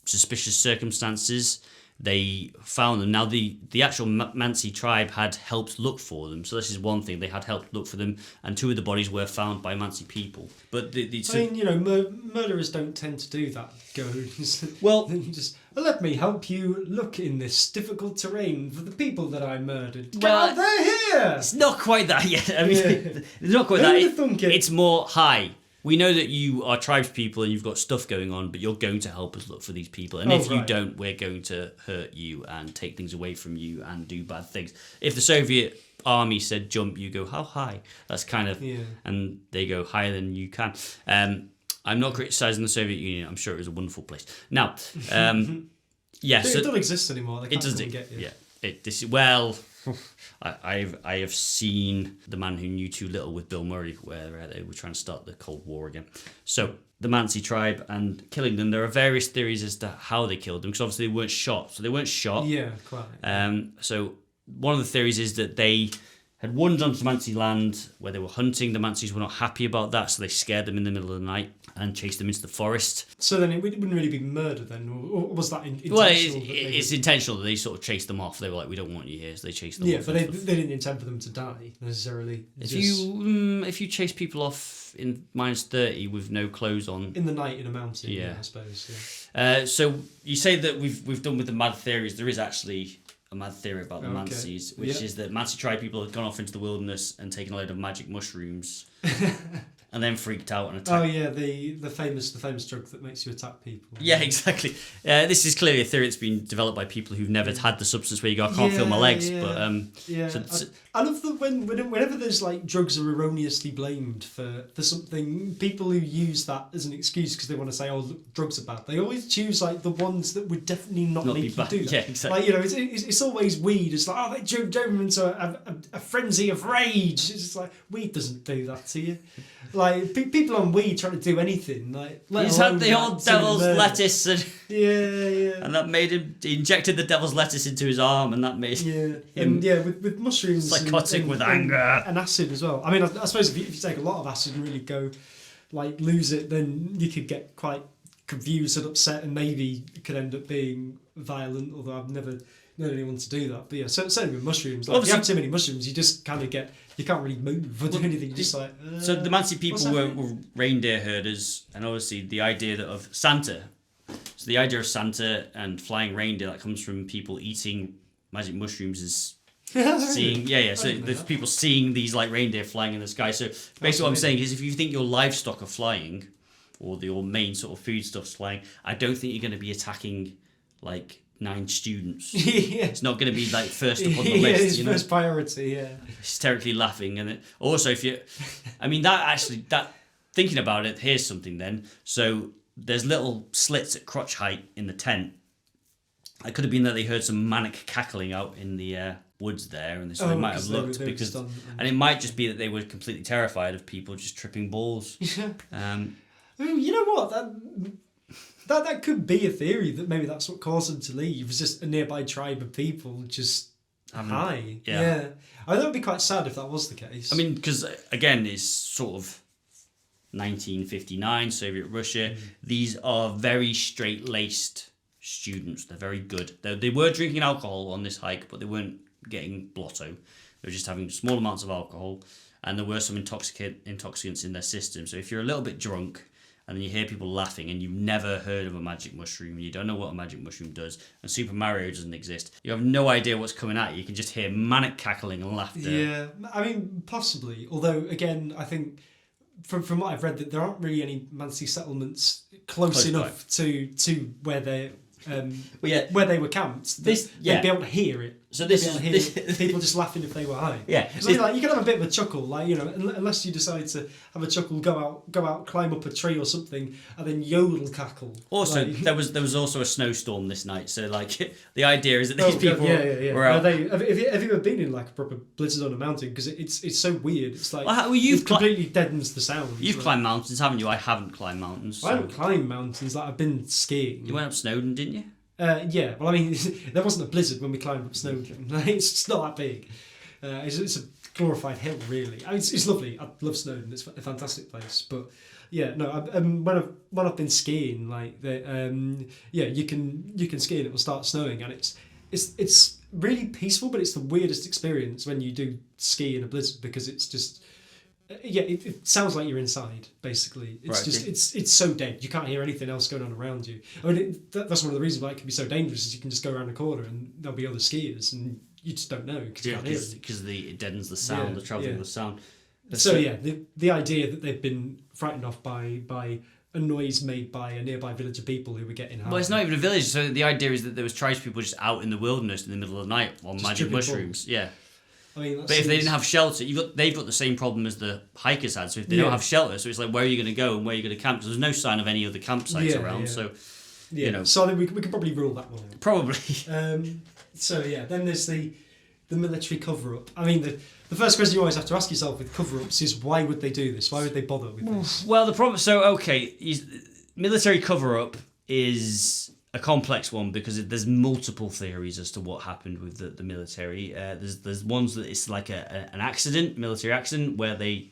B: suspicious circumstances. They found them. Now, the actual Mansi tribe had helped look for them. So this is one thing. They had helped look for them, and 2 of the bodies were found by Mansi people. But murderers
A: don't tend to do that.
B: Well,
A: Let me help you look in this difficult terrain for the people that I murdered.
B: Well,
A: they're here!
B: It's not quite that yet. I mean, it's not quite
A: Who
B: that.
A: would've thunk it?
B: It's more, hi, we know that you are tribes people and you've got stuff going on, but you're going to help us look for these people. And if you
A: right.
B: don't, we're going to hurt you and take things away from you and do bad things. If the Soviet army said jump, you go, how high? That's kind of, and they go higher than you can. I'm not criticising the Soviet Union. I'm sure it was a wonderful place. Now, yeah,
A: It doesn't exist anymore. They can't
B: it doesn't.
A: get you.
B: Yeah, I have seen The Man Who Knew Too Little with Bill Murray, where they were trying to start the Cold War again. So the Mansi tribe and killing them. There are various theories as to how they killed them, because obviously they weren't shot. So they weren't shot.
A: Yeah, quite.
B: So one of the theories is that they had wandered onto Mansi land where they were hunting. The Mansis were not happy about that, so they scared them in the middle of the night and chased them into the forest.
A: So then it wouldn't really be murder then, or was that intentional?
B: Well, it's intentional that they sort of chased them off. They were like, we don't want you here, so they chased them off.
A: Yeah, but they didn't intend for them to die, necessarily.
B: If you chase people off in -30 with no clothes on...
A: In the night in a mountain, yeah I suppose,
B: so you say that we've done with the mad theories. There is actually a mad theory about the Mansis, which is that Mansi tribe people had gone off into the wilderness and taken a load of magic mushrooms and then freaked out and attacked.
A: Oh yeah, the famous drug that makes you attack people.
B: Yeah, exactly. This is clearly a theory that's been developed by people who've never had the substance where you go, I can't feel my legs. But
A: I love that whenever there's like drugs are erroneously blamed for something, people who use that as an excuse because they want to say, oh, look, drugs are bad. They always choose like the ones that would definitely not make you do that.
B: Yeah, exactly.
A: Like, you know, it's always weed. It's like, oh, they drove them into a frenzy of rage. It's just like, weed doesn't do that to you. Like people on weed trying to do anything. Like
B: he's had the old devil's lettuce, and
A: and
B: that made him. He injected the devil's lettuce into his arm, and that made him.
A: And with mushrooms,
B: psychotic with anger
A: and acid as well. I mean, I suppose if you take a lot of acid and really go like lose it, then you could get quite confused and upset, and maybe it could end up being violent. Although I've never known anyone to do that. But yeah, certainly with mushrooms, like if you have too many mushrooms, you just kind of get. You can't really move or do anything. You're just like.
B: So the Mansi people were reindeer herders, and obviously the idea of Santa. So the idea of Santa and flying reindeer that comes from people eating magic mushrooms is seeing. So there's people seeing these like reindeer flying in the sky. So basically, what I'm saying is, if you think your livestock are flying, or your main sort of foodstuff's flying, I don't think you're going to be attacking like 9 students. It's not going to be like first up on the list.
A: It's first priority.
B: Hysterically laughing, and also if you, I mean that thinking about it, here's something then. So there's little slits at crotch height in the tent. It could have been that they heard some manic cackling out in the woods there, and so they might have looked because, and it might just be that they were completely terrified of people just tripping balls.
A: I mean, you know what That could be a theory that maybe that's what caused them to leave. It's just a nearby tribe of people just high. Yeah. I think it would be quite sad if that was the case.
B: I mean, because again, it's sort of 1959, Soviet Russia. These are very straight-laced students. They're very good. They were drinking alcohol on this hike, but they weren't getting blotto. They were just having small amounts of alcohol, and there were some intoxicants in their system. So if you're a little bit drunk, and then you hear people laughing, and you've never heard of a magic mushroom, and you don't know what a magic mushroom does, and Super Mario doesn't exist, you have no idea what's coming at you. You can just hear manic cackling and laughter.
A: Yeah, I mean, possibly. Although, again, I think from what I've read, that there aren't really any Mansi settlements close enough to where they where they were camped. They'd be able to hear it.
B: So
A: people just laughing if they were high.
B: Yeah,
A: so like you can have a bit of a chuckle, like, you know, unless you decide to have a chuckle, go out, climb up a tree or something, and then yodel cackle.
B: Also,
A: like,
B: there was also a snowstorm this night, so like the idea is that these people were out.
A: Have you ever been in like a proper blizzard on a mountain? Because it's so weird. It's like it completely deadens the sound.
B: You've climbed mountains, haven't you? I haven't climbed mountains.
A: I haven't climbed mountains. Like I've been skiing.
B: You went up Snowdon, didn't you?
A: Yeah, well, I mean, there wasn't a blizzard when we climbed up Snowdon. It's not that big. It's a glorified hill, really. I mean, it's lovely. I love Snowdon. It's a fantastic place. But yeah, no. When I've been skiing, like you can ski and it will start snowing, and it's really peaceful. But it's the weirdest experience when you do ski in a blizzard, because it's just Yeah, it sounds like you're inside. Basically, it's
B: Right,
A: just
B: okay.
A: it's so dead. You can't hear anything else going on around you. I mean, that's one of the reasons why it can be so dangerous. Is you can just go around a corner and there'll be other skiers, and you just don't know because you can't hear it.
B: Because it deadens the sound, the travelling with sound.
A: So yeah, the idea that they've been frightened off by a noise made by a nearby village of people who were getting harmed.
B: Well, it's not even a village. So the idea is that there was tribespeople just out in the wilderness in the middle of the night on
A: Just
B: magic
A: tripping
B: mushrooms.
A: balls.
B: Yeah.
A: I mean, that
B: But if they
A: seems-
B: didn't have shelter, they've got the same problem as the hikers had. So if they don't have shelter, so it's like, where are you going to go and where are you going to camp? 'Cause there's no sign of any other campsites around. So, you know.
A: So I think we could probably rule that one out.
B: Probably.
A: So yeah, then there's the military cover-up. I mean, the first question you always have to ask yourself with cover-ups is why would they do this? Why would they bother with this?
B: Well, the problem. So okay, military cover-up is a complex one because there's multiple theories as to what happened with the military. There's ones that it's like an accident, military accident, where they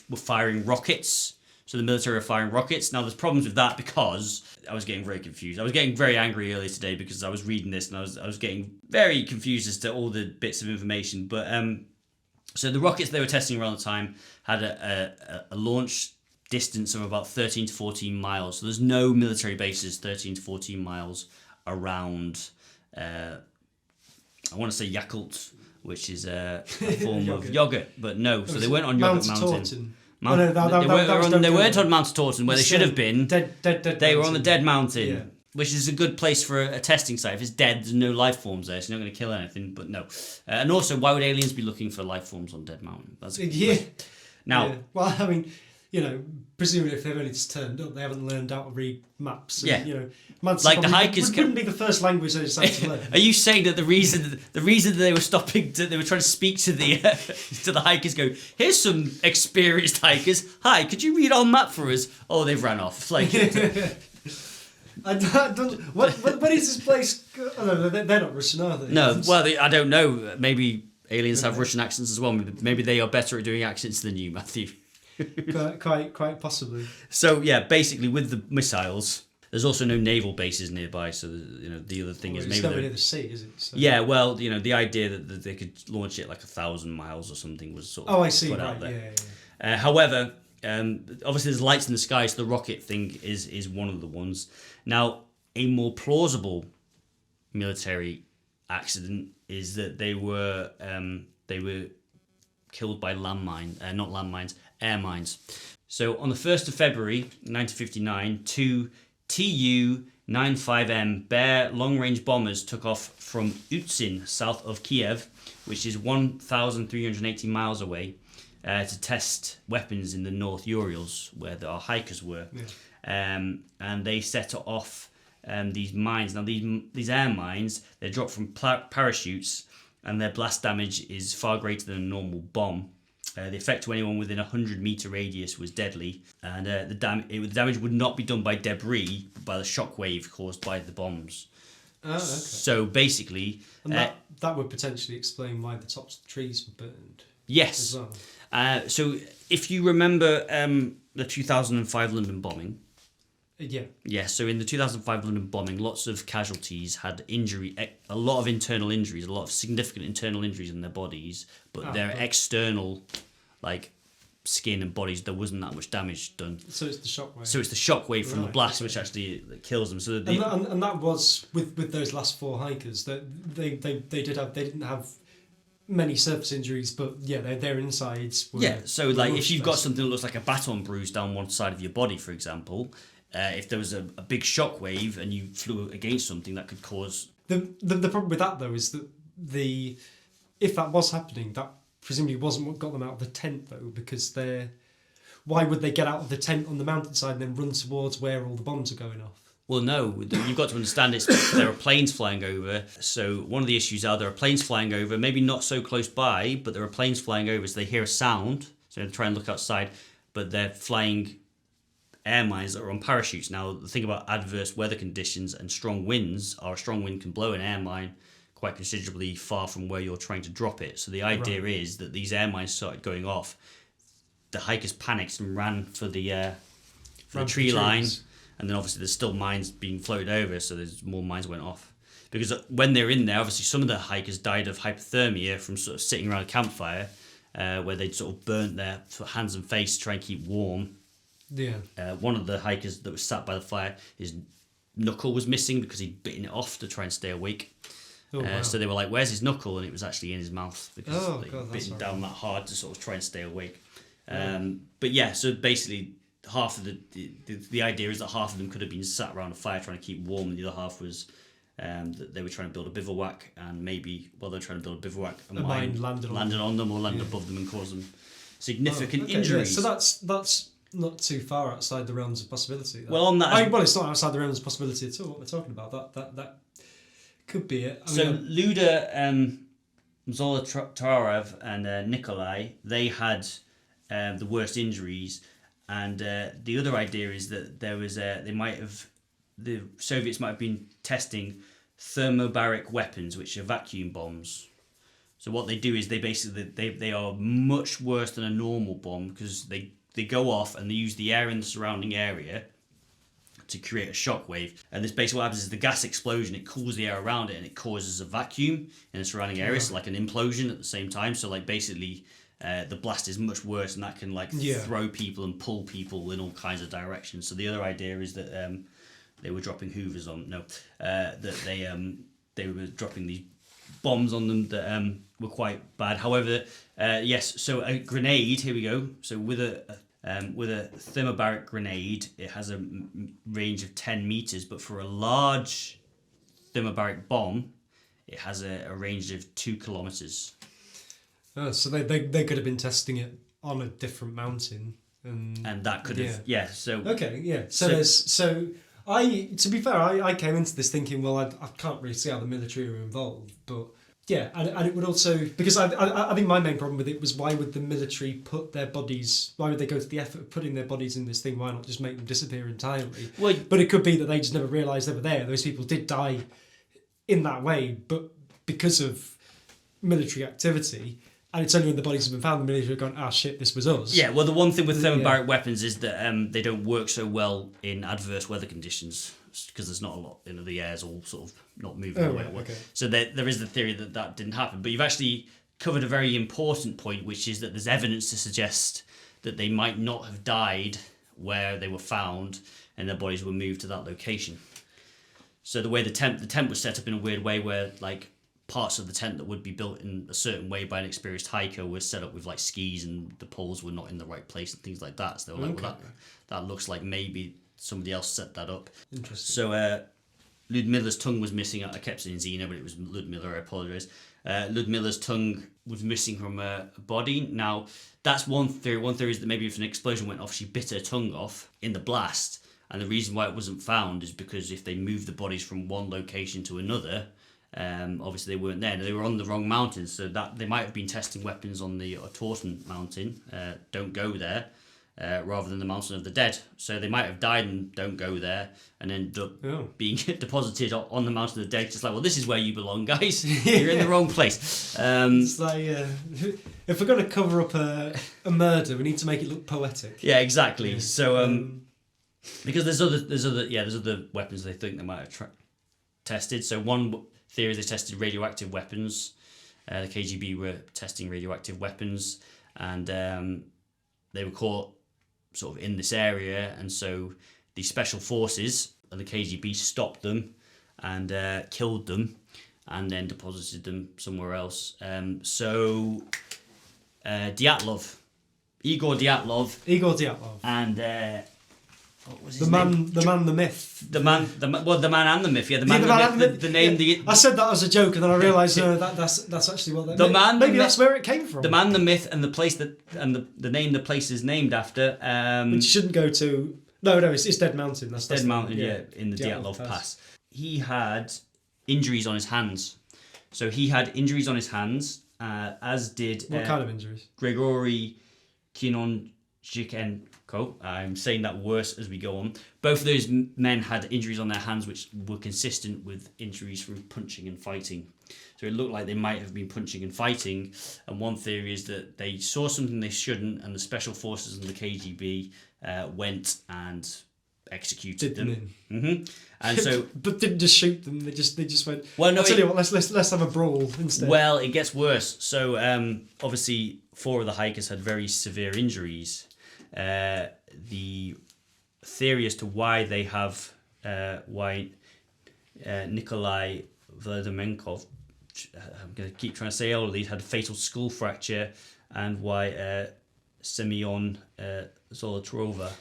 B: were firing rockets. So the military are firing rockets. Now there's problems with that because I was getting very confused. I was getting very angry earlier today because I was reading this and I was getting very confused as to all the bits of information. But so the rockets they were testing around the time had a launch distance of about 13 to 14 miles. So there's no military bases 13 to 14 miles around, I want to say Yakult, which is a form of yogurt, but no. So they weren't on Yogurt Mountain. They weren't on Mount Taunton where they should have been. They were on the Dead Mountain, which is a good place for a testing site. If it's dead, there's no life forms there, so you're not going to kill anything. But no. And also, why would aliens be looking for life forms on Dead Mountain? That's a good question. Now,
A: well, I mean, you know, presumably if they've only just turned up, they haven't learned how to read maps. And, you know, Manson
B: like the hikers
A: wouldn't be the first language they decided to learn.
B: Are you saying that the reason that they were stopping, they were trying to speak to the to the hikers, go, here's some experienced hikers. Hi, could you read our map for us? Oh, they've ran off. Like,
A: what is this place? Oh, no, they're not Russian, are they?
B: No, well, I don't know. Maybe aliens have Russian accents as well. Maybe they are better at doing accents than you, Matthew.
A: quite possibly.
B: So yeah, basically with the missiles, there's also no naval bases nearby. So you know the other thing is maybe
A: it's nowhere near the sea, is it? So.
B: Yeah, well, you know the idea that they could launch it like 1,000 miles or something was sort of
A: I see.
B: put
A: Right.
B: out there.
A: Yeah.
B: However, obviously there's lights in the sky, so the rocket thing is one of the ones. Now, a more plausible military accident is that they were killed by air mines. So on the 1st of February 1959, two Tu-95M Bear long-range bombers took off from Utsin, south of Kiev, which is 1,380 miles away, to test weapons in the North Urals, where our hikers were. Yeah. And they set off these mines. Now, these air mines, they're dropped from parachutes, and their blast damage is far greater than a normal bomb. The effect to anyone within a 100-meter radius was deadly, and the damage would not be done by debris, but by the shockwave caused by the bombs.
A: Oh, okay.
B: So basically...
A: And that would potentially explain why the tops of the trees were burned.
B: Yes.
A: As well.
B: So if you remember the 2005 London bombing...
A: Yeah.
B: Yeah, so in the 2005 London bombing, lots of casualties had a lot of internal injuries, a lot of significant internal injuries in their bodies, but their external, like, skin and bodies, there wasn't that much damage done.
A: So it's the shockwave.
B: So it's the shockwave from the blast which actually kills them. So
A: and that was with those last 4 hikers that they didn't have many surface injuries, but their insides were.
B: So like if you've got something that looks like a baton bruise down one side of your body, for example. If there was a big shockwave and you flew against something, that could cause...
A: The problem with that, though, is that if that was happening, that presumably wasn't what got them out of the tent, though, because why would they get out of the tent on the mountainside and then run towards where all the bombs are going off?
B: Well, no, you've got to understand there are planes flying over. So one of the issues there are planes flying over, maybe not so close by, but there are planes flying over, so they hear a sound, so they try and look outside, but they're flying... air mines that are on parachutes. Now, the thing about adverse weather conditions and strong winds are a strong wind can blow an air mine quite considerably far from where you're trying to drop it. So the idea is that these air mines started going off. The hikers panicked and ran for the tree line, and then obviously there's still mines being floated over, so there's more mines went off. Because when they're in there, obviously some of the hikers died of hypothermia from sort of sitting around a campfire. where they'd sort of burnt their sort of hands and face to try and keep warm.
A: Yeah.
B: One of the hikers that was sat by the fire, his knuckle was missing because he'd bitten it off to try and stay awake.
A: Oh, wow.
B: So they were like, "Where's his knuckle?" And it was actually in his mouth because
A: Oh,
B: they
A: God,
B: bitten
A: that's
B: down that hard to sort of try and stay awake. But yeah, so basically, half of the idea is that half of them could have been sat around a fire trying to keep warm, and the other half was that they were trying to build a bivouac, and maybe while they're trying to build a bivouac, a mine landed on them or landed above them and caused them significant injuries.
A: Yeah. So that's not too far outside the realms of possibility.
B: Well, on that,
A: well, it's not outside the realms of possibility at all. What we're talking about, that could be it.
B: Luda, Zolotarev, and Nikolai, they had the worst injuries, and the other idea is that there was the Soviets might have been testing thermobaric weapons, which are vacuum bombs. So what they do is they are much worse than a normal bomb because they go off and they use the air in the surrounding area to create a shockwave. And this basically what happens is the gas explosion, it cools the air around it and it causes a vacuum in the surrounding area, so like an implosion at the same time. So like basically the blast is much worse, and that can throw people and pull people in all kinds of directions. So the other idea is that they were dropping hoovers on that they were dropping these bombs on them that were quite bad. However, yes, so a grenade, here we go. So with a thermobaric grenade, it has a range of 10 meters, but for a large thermobaric bomb, it has a range of 2 kilometers.
A: Oh, so they could have been testing it on a different mountain,
B: and that could have So
A: okay, yeah. So to be fair, I came into this thinking, well, I can't really see how the military are involved, but yeah, and it would also, because I think my main problem with it was, why would the military why would they go to the effort of putting their bodies in this thing? Why not just make them disappear entirely?
B: Well,
A: but it could be that they just never realised they were there. Those people did die in that way, but because of military activity, and it's only when the bodies have been found, the military have gone, ah, shit, this was us.
B: Yeah, well, the one thing with thermobaric weapons is that they don't work so well in adverse weather conditions because there's not a lot, the air's all sort of not moving away.
A: Okay.
B: So there is the theory that didn't happen. But you've actually covered a very important point, which is that there's evidence to suggest that they might not have died where they were found and their bodies were moved to that location. So the way the tent was set up in a weird way where, like, parts of the tent that would be built in a certain way by an experienced hiker were set up with like skis, and the poles were not in the right place and things like that. So they were like, well, that looks like maybe somebody else set that up.
A: Interesting.
B: So Ludmila's tongue was missing. I kept saying Zina, but it was Ludmila, I apologise. Ludmila's tongue was missing from her body. Now, that's one theory. One theory is that maybe if an explosion went off, she bit her tongue off in the blast. And the reason why it wasn't found is because if they moved the bodies from one location to another, obviously they weren't there. They were on the wrong mountain, so that they might have been testing weapons on the Torton mountain. Don't go there, rather than the mountain of the dead. So they might have died and don't go there, and ended up being deposited on the mountain of the dead. Just like, well, this is where you belong, guys. You're in the wrong place.
A: It's like, if we're going to cover up a murder, we need to make it look poetic.
B: Yeah, exactly. Yeah. So because there's other weapons they think they might have tested. So one theory is they tested radioactive weapons. The KGB were testing radioactive weapons, and they were caught sort of in this area, and so the special forces and the KGB stopped them and killed them, and then deposited them somewhere else. Dyatlov, Igor Dyatlov, and what was his name?
A: The myth.
B: The man and the myth. Yeah, the man, the myth. The name.
A: Yeah. I said that as a joke, and then I realised that's actually what
B: the man.
A: Maybe that's where it came from.
B: The man, the myth, and the place the name the place is named after.
A: Which shouldn't go to. No, it's Dead Mountain. That's
B: Dead Mountain. Yeah, in the Dyatlov Pass. He had injuries on his hands. So he had injuries on his hands, as did.
A: What kind of injuries?
B: Grigory Kinonjikenko. I'm saying that worse as we go on. Both of those men had injuries on their hands which were consistent with injuries from punching and fighting. So it looked like they might have been punching and fighting. And one theory is that they saw something they shouldn't, and the special forces and the KGB went and executed
A: Did
B: them. And so,
A: but didn't just shoot them. They just went.
B: Well, no,
A: I'll tell you what. Let's have a brawl instead.
B: well, it gets worse. So obviously, 4 of the hikers had very severe injuries. The theory as to why they have Nikolai Vladimirenkov, I'm going to keep trying to say all of these, had a fatal skull fracture, and why Semyon Zolotrova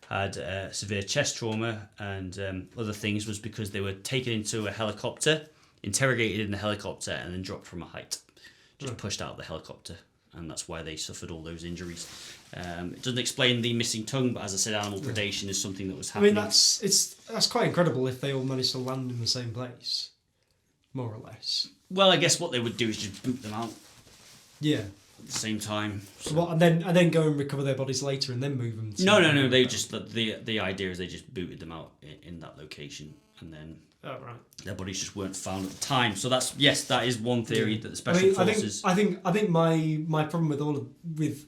B: had severe chest trauma and other things was because they were taken into a helicopter, interrogated in a helicopter, and then dropped from a height. Just pushed out of the helicopter, and that's why they suffered all those injuries. It doesn't explain the missing tongue, but as I said, animal predation is something that was
A: I
B: happening.
A: mean, that's quite incredible if they all managed to land in the same place, more or less.
B: Well, I guess what they would do is just boot them out
A: Yeah.
B: at the same time. So.
A: What, and then go and recover their bodies later and then move them.
B: No. They just the idea is they just booted them out in that location, and then their bodies just weren't found at the time. So that is one theory that the special forces.
A: I think my problem with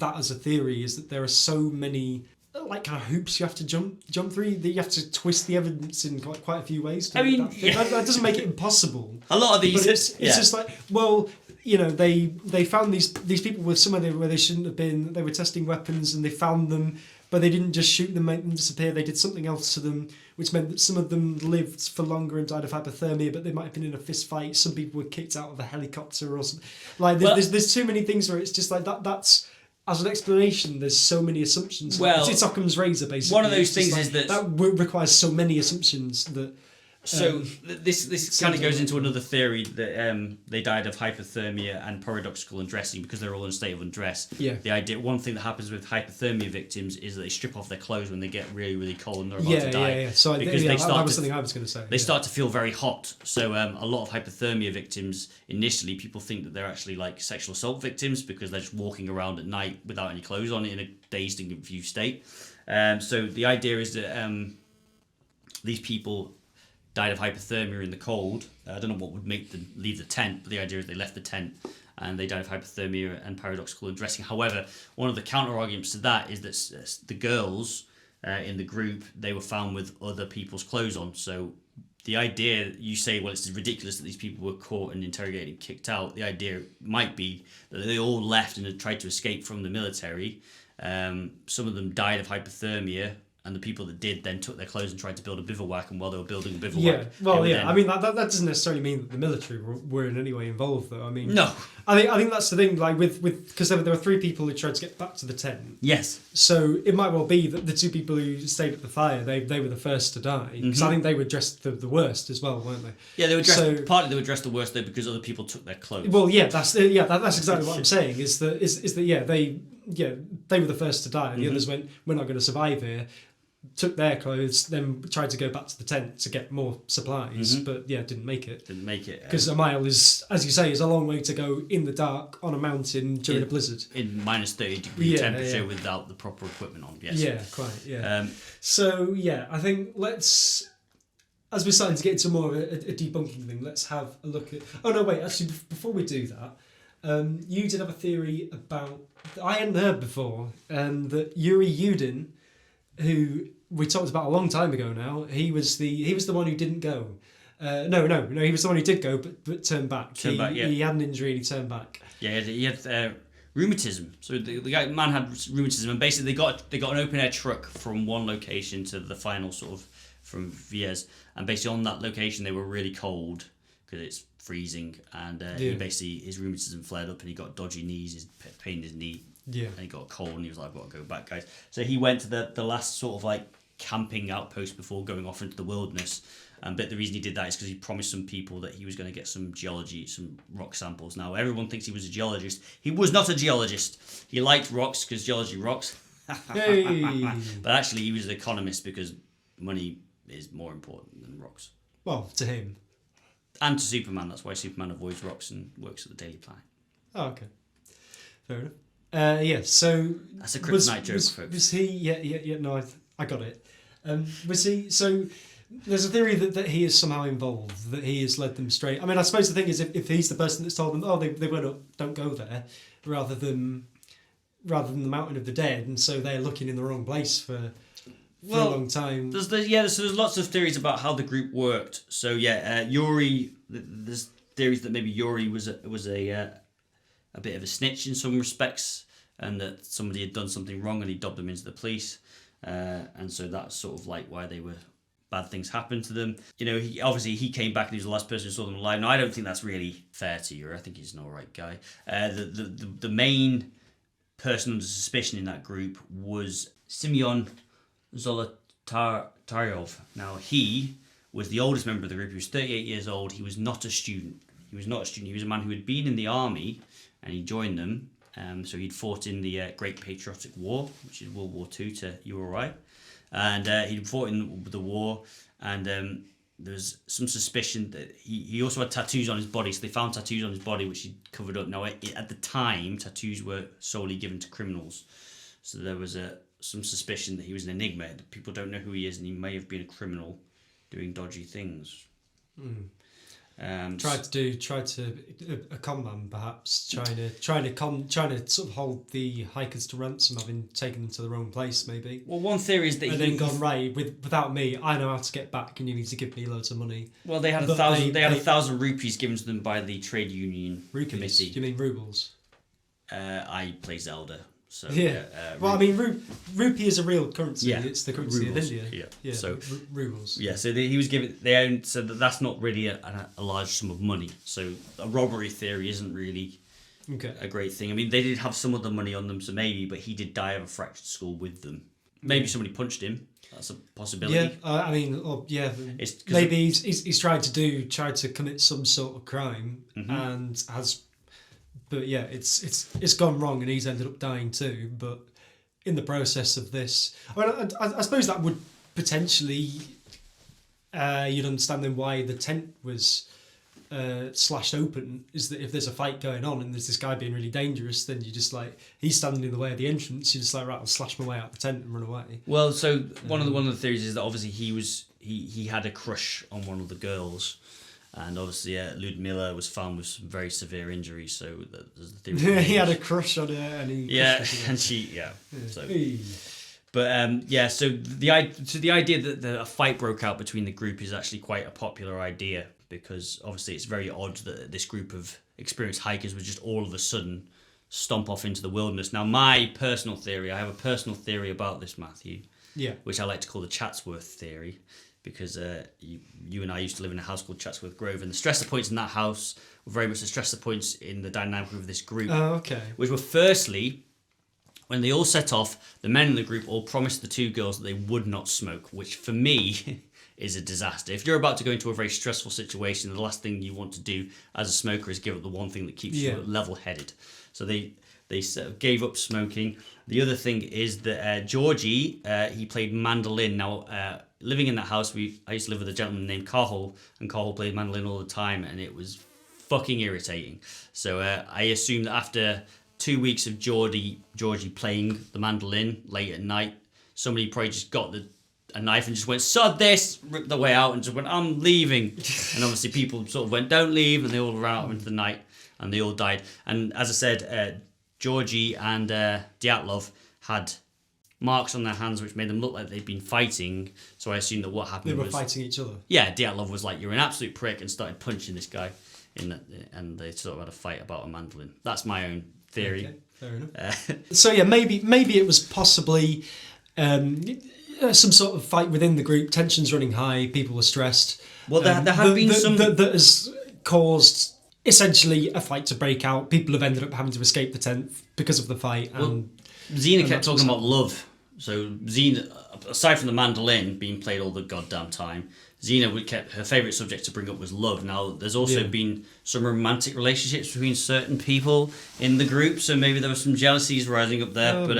A: that as a theory is that there are so many like kind of hoops you have to jump through, that you have to twist the evidence in quite a few ways.
B: I mean,
A: that doesn't make it impossible.
B: A lot of these,
A: but it's just like, well, you know, they found these people with somewhere where they shouldn't have been. They were testing weapons and they found them, but they didn't just shoot them, make them disappear. They did something else to them, which meant that some of them lived for longer and died of hypothermia, but they might have been in a fist fight. Some people were kicked out of a helicopter or something. Like there's too many things where it's just like that's. As an explanation, there's so many assumptions.
B: Well,
A: it's Occam's razor, basically.
B: One of those things is that
A: requires so many assumptions that.
B: So this kind of goes into another theory that they died of hypothermia and paradoxical undressing because they're all in a state of undress.
A: Yeah.
B: The idea, one thing that happens with hypothermia victims is that they strip off their clothes when they get really, really cold and they're about to die.
A: Yeah. So
B: because
A: that was something I was going to say.
B: They start to feel very hot. So a lot of hypothermia victims, initially, people think that they're actually like sexual assault victims because they're just walking around at night without any clothes on in a dazed and confused state. So the idea is that these people died of hypothermia in the cold. I don't know what would make them leave the tent, but the idea is they left the tent and they died of hypothermia and paradoxical undressing. However, one of the counter arguments to that is that the girls in the group, they were found with other people's clothes on. So the idea, you say, well, it's ridiculous that these people were caught and interrogated and kicked out. The idea might be that they all left and had tried to escape from the military. Some of them died of hypothermia, and the people that did then took their clothes and tried to build a bivouac, and while they were building a bivouac...
A: I mean, that doesn't necessarily mean that the military were in any way involved, though. I mean...
B: No.
A: I think that's the thing, like, because there were 3 people who tried to get back to the tent.
B: Yes.
A: So it might well be that the 2 people who stayed at the fire, they were the first to die. Because I think they were dressed the worst as well, weren't they?
B: Yeah, they were dressed... partly they were dressed the worst, though, because other people took their clothes.
A: Well, that's exactly what I'm saying, is that they were the first to die, and the others went, we're not going to survive here. Took their clothes, then tried to go back to the tent to get more supplies, but didn't make it. Because a mile is, as you say, is a long way to go in the dark on a mountain during a blizzard.
B: In minus 30 degree temperature without the proper equipment on, yes.
A: Yeah, quite, yeah. I think let's, as we're starting to get into more of a debunking thing, let's have a look at... Oh, no, wait, actually, before we do that, you did have a theory about... that I hadn't heard before, that Yuri Yudin, who we talked about a long time ago now, he was the one who didn't go. No, he was the one who did go but turned back. He had an injury and he turned back. Yeah,
B: he had rheumatism. So the man had rheumatism, and basically they got an open air truck from one location to the final sort of from Viez, and basically on that location they were really cold because it's freezing, and his rheumatism flared up and he got dodgy knees, his pain in his knee.
A: Yeah.
B: And he got a cold and he was like, I've got to go back, guys. So he went to the last sort of like camping outpost before going off into the wilderness. But the reason he did that is because he promised some people that he was going to get some geology, some rock samples. Now, everyone thinks he was a geologist. He was not a geologist. He liked rocks because geology rocks.
A: Hey.
B: But actually, he was an economist because money is more important than rocks.
A: Well, to him.
B: And to Superman. That's why Superman avoids rocks and works at the Daily Planet.
A: Oh, okay. Fair enough. So
B: that's a kryptonite joke, folks.
A: Was he? Yeah. No, I got it. Was he? So there's a theory that he is somehow involved, that he has led them straight. I mean, I suppose the thing is, if he's the person that's told them, oh, they went up, don't go there, rather than the mountain of the dead, and so they're looking in the wrong place for for a long time.
B: So there's lots of theories about how the group worked. So Y0Y. There's theories that maybe Y0Y was a bit of a snitch in some respects, and that somebody had done something wrong and he dobbed them into the police, and so that's sort of like why bad things happened to them. He came back and he was the last person who saw them alive. Now I don't think that's really fair to you. I think he's an alright guy. The main person under suspicion in that group was Semyon Zolotaryov. Now he was the oldest member of the group. He was 38 years old. He was not a student. He was a man who had been in the army, and he joined them. So he'd fought in the Great Patriotic War, which is World War II to Y0Y. And he'd fought in the war, and there was some suspicion that he also had tattoos on his body. So they found tattoos on his body, which he covered up. Now, at the time, tattoos were solely given to criminals. So there was some suspicion that he was an enigma. People don't know who he is, and he may have been a criminal doing dodgy things.
A: Tried to a con man, perhaps trying to sort of hold the hikers to ransom, having taken them to the wrong place, maybe.
B: Well, one theory is that
A: then gone, right, without me, I know how to get back, and you need to give me loads of money.
B: Well, they had 1,000 rupees given to them by the trade union committee.
A: Do you mean rubles?
B: I play Zelda. So,
A: well, I mean, rupee is a real currency.
B: Yeah.
A: It's the currency
B: Rubles.
A: of India.
B: Yeah. So
A: rubles.
B: Yeah. So he was given. They said that that's not really a large sum of money. So a robbery theory isn't really a great thing. I mean, they did have some of the money on them, so maybe. But he did die of a fractured skull with them. Maybe somebody punched him. That's a possibility.
A: Yeah. I mean, maybe he's tried to commit some sort of crime and has. But yeah, it's gone wrong, and he's ended up dying too. But in the process of this, I suppose that would potentially you'd understand then why the tent was slashed open. Is that if there's a fight going on and there's this guy being really dangerous, then you just like he's standing in the way of the entrance. You're just like, right, I'll slash my way out the tent and run away.
B: Well, so one of the theories is that obviously he had a crush on one of the girls. And obviously, Ludmilla was found with some very severe injuries. So there's the theory.
A: He had a crush on her, and
B: So, but so the idea that a fight broke out between the group is actually quite a popular idea, because obviously it's very odd that this group of experienced hikers would just all of a sudden stomp off into the wilderness. Now, I have a personal theory about this, Matthew.
A: Yeah.
B: Which I like to call the Chatsworth theory. Because you and I used to live in a house called Chatsworth Grove, and the stressor points in that house were very much the stressor points in the dynamic of this group.
A: Oh, okay.
B: Which were firstly, when they all set off, the men in the group all promised the two girls that they would not smoke, which for me is a disaster. If you're about to go into a very stressful situation, the last thing you want to do as a smoker is give up the one thing that keeps you level-headed. So they gave up smoking. The other thing is that Georgie, he played mandolin. Now, living in that house, I used to live with a gentleman named Carl, and Carl played mandolin all the time, and it was fucking irritating. So I assume that after 2 weeks of Georgie playing the mandolin late at night, somebody probably just got a knife and just went, sod this, ripped their way out and just went, I'm leaving. And obviously people sort of went, don't leave, and they all ran out into the night, and they all died. And as I said, Georgie and Dyatlov had marks on their hands which made them look like they'd been fighting, so I assume that what happened was...
A: They were fighting each other?
B: Yeah, Dyatlov was like, you're an absolute prick, and started punching this guy, and they sort of had a fight about a mandolin. That's my own theory.
A: Okay, fair enough. So yeah, maybe it was possibly some sort of fight within the group, tensions running high, people were stressed.
B: Well, there have been some...
A: That has caused... essentially a fight to break out. People have ended up having to escape the tent because of the fight. And
B: Xena kept talking about love. So Xena, aside from the mandolin being played all the goddamn time, Xena her favourite subject to bring up was love. Now, there's also been some romantic relationships between certain people in the group, so maybe there were some jealousies rising up there. But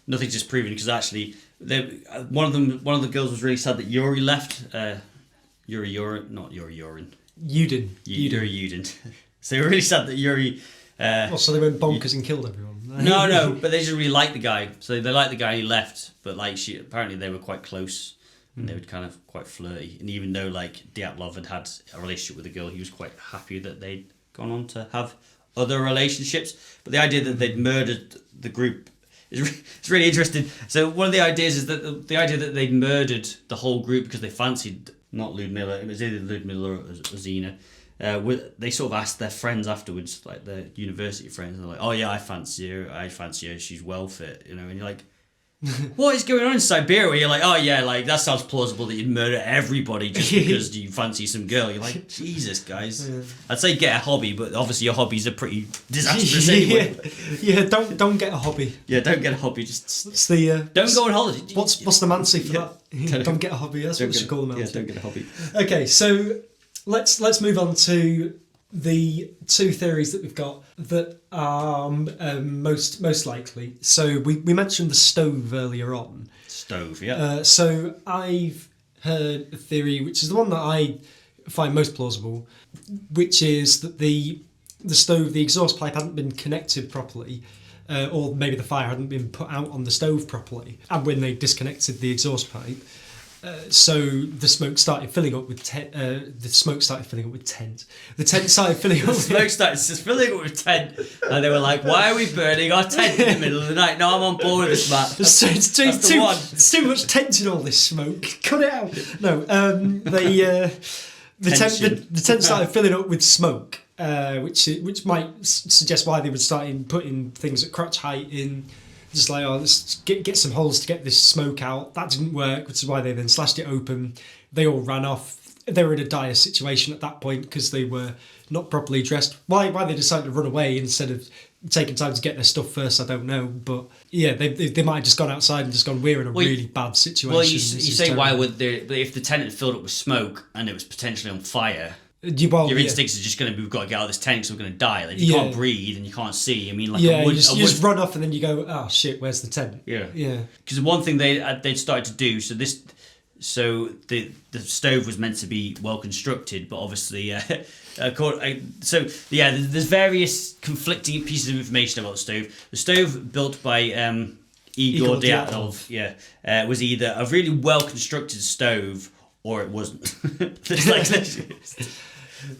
B: nothing's just proven, because actually, one of the girls was really sad that Y0Y left. Udin. So they were really sad that Y0Y...
A: so they went bonkers and killed everyone.
B: No, but they just really liked the guy. So they liked the guy, he left, but apparently they were quite close, and they were kind of quite flirty. And even though Dyatlov had a relationship with a girl, he was quite happy that they'd gone on to have other relationships. But the idea that they'd murdered the group it's really interesting. So one of the ideas is that the idea that they'd murdered the whole group because they fancied not Ludmilla, it was either Ludmilla or Zina. They sort of asked their friends afterwards, like their university friends, and they're like, "Oh yeah, I fancy her. She's well fit," And you're like, "What is going on in Siberia?" Where you're like, "Oh yeah, like that sounds plausible that you'd murder everybody just because you fancy some girl." You're like, "Jesus, guys." Yeah. I'd say get a hobby, but obviously your hobbies are pretty disastrous anyway.
A: Yeah, don't get a hobby.
B: Yeah, don't get a hobby. Just
A: it's the
B: don't go on holiday.
A: What's the Mancy for that? Don't get a hobby. That's what you call them.
B: Yeah, don't get a hobby.
A: Okay, so let's move on to the two theories that we've got that are most likely. So we mentioned the stove earlier on.
B: Stove, yeah.
A: So I've heard a theory, which is the one that I find most plausible, which is that the stove, the exhaust pipe hadn't been connected properly, or maybe the fire hadn't been put out on the stove properly, and when they disconnected the exhaust pipe. So the smoke started filling up with tent. The tent started filling up with
B: smoke started filling up with tent, and they were like, "Why are we burning our tent in the middle of the night?" No, I'm on board with this, Matt.
A: It's too much tent in all this smoke. Cut it out. No, the tent started filling up with smoke, which might suggest why they would start putting things at crotch height in. Just like, let's get some holes to get this smoke out. That didn't work, which is why they then slashed it open. They all ran off. They were in a dire situation at that point because they were not properly dressed. Why they decided to run away instead of taking time to get their stuff first, I don't know. But yeah, they might have just gone outside and just gone, we're in a really bad situation.
B: Well, you say terrible. Why would they? But if the tent had filled up with smoke and it was potentially on fire. Your instincts are just going to be, we've got to get out of this tent because we're going to die. Like, you can't breathe and you can't see. I mean, like,
A: you just run off and then you go, oh shit, where's the tent?
B: Yeah. Because the one thing they'd started to do, so the stove was meant to be well constructed, but obviously, there's various conflicting pieces of information about the stove. The stove built by Igor Dyatlov, was either a really well constructed stove or it wasn't.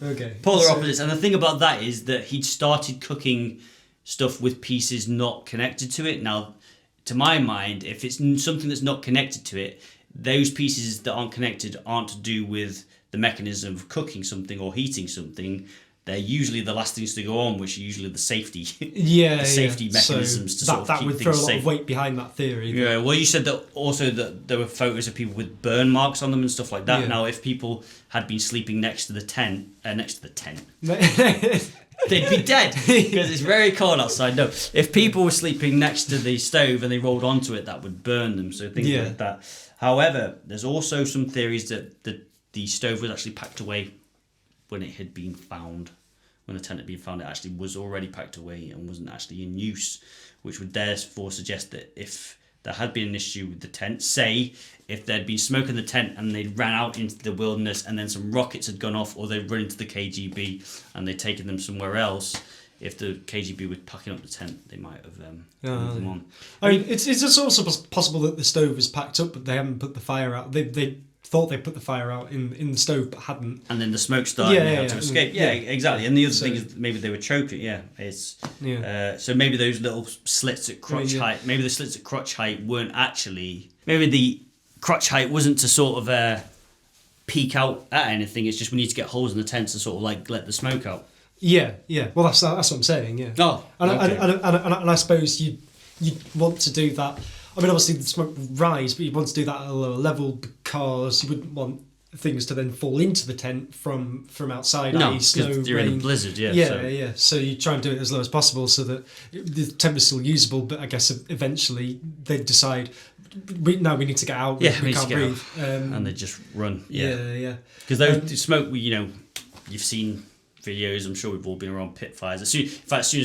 A: Okay.
B: Polar opposites. And the thing about that is that he'd started cooking stuff with pieces not connected to it. Now, to my mind, if it's something that's not connected to it, those pieces that aren't connected aren't to do with the mechanism of cooking something or heating something. They're usually the last things to go on, which are usually the safety, safety mechanisms to sort of keep things safe. That would throw a lot of
A: weight behind that theory.
B: Yeah, well, you said that also that there were photos of people with burn marks on them and stuff like that. Yeah. Now, if people had been sleeping next to the tent, they'd be dead because it's very cold outside. No, if people were sleeping next to the stove and they rolled onto it, that would burn them. So things like that. However, there's also some theories that the stove was actually packed away when it had been found. When the tent had been found, it actually was already packed away and wasn't actually in use, which would therefore suggest that if there had been an issue with the tent, say if there'd been smoke in the tent and they'd ran out into the wilderness and then some rockets had gone off, or they'd run into the KGB and they'd taken them somewhere else, if the KGB were packing up the tent, they might have moved them on.
A: I mean, it's just also possible that the stove was packed up, but they haven't put the fire out. They thought they put the fire out in the stove, but hadn't. And
B: then the smoke started and they had to escape. Yeah, exactly. And the other thing is maybe they were choking. So maybe those little slits at crotch height, maybe the slits at crotch height weren't actually. Maybe the crotch height wasn't to sort of peek out at anything. It's just we need to get holes in the tent to sort of like let the smoke out.
A: Yeah. Well, that's what I'm saying. Yeah.
B: Oh.
A: And I suppose you want to do that. I mean, obviously the smoke will rise, but you want to do that at a lower level because you wouldn't want things to then fall into the tent from outside.
B: No, because you're in a blizzard.
A: Yeah. So you try and do it as low as possible so that the tent is still usable. But I guess eventually they decide, we need to get out.
B: Yeah,
A: we can't breathe,
B: and they just run.
A: Yeah.
B: Because those smoke, you've seen videos. I'm sure we've all been around pit fires. As soon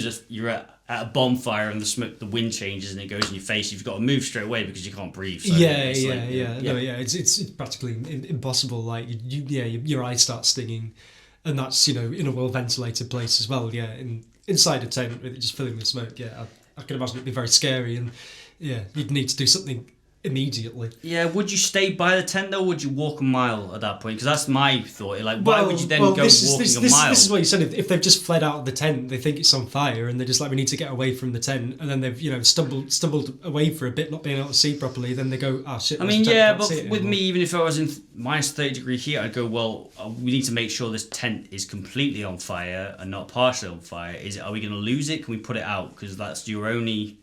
B: as you're at a bonfire and the wind changes and it goes in your face, you've got to move straight away because you can't breathe. So
A: it's practically impossible. Like your eyes start stinging, and that's in a well ventilated place as well. Yeah, inside a tent with it just filling with smoke. Yeah, I can imagine it'd be very scary, and you'd need to do something immediately.
B: Yeah, would you stay by the tent though, or would you walk a mile at that point? Because that's my thought. Like, why would you then go walking a mile?
A: This is what you said. If they've just fled out of the tent, they think it's on fire, and they're just like, we need to get away from the tent, and then they've stumbled away for a bit, not being able to see properly. Then they go, oh shit.
B: I mean, yeah, but with me, even if I was in minus 30-degree heat, I'd go, well, we need to make sure this tent is completely on fire and not partially on fire. Are we going to lose it? Can we put it out? Because that's your only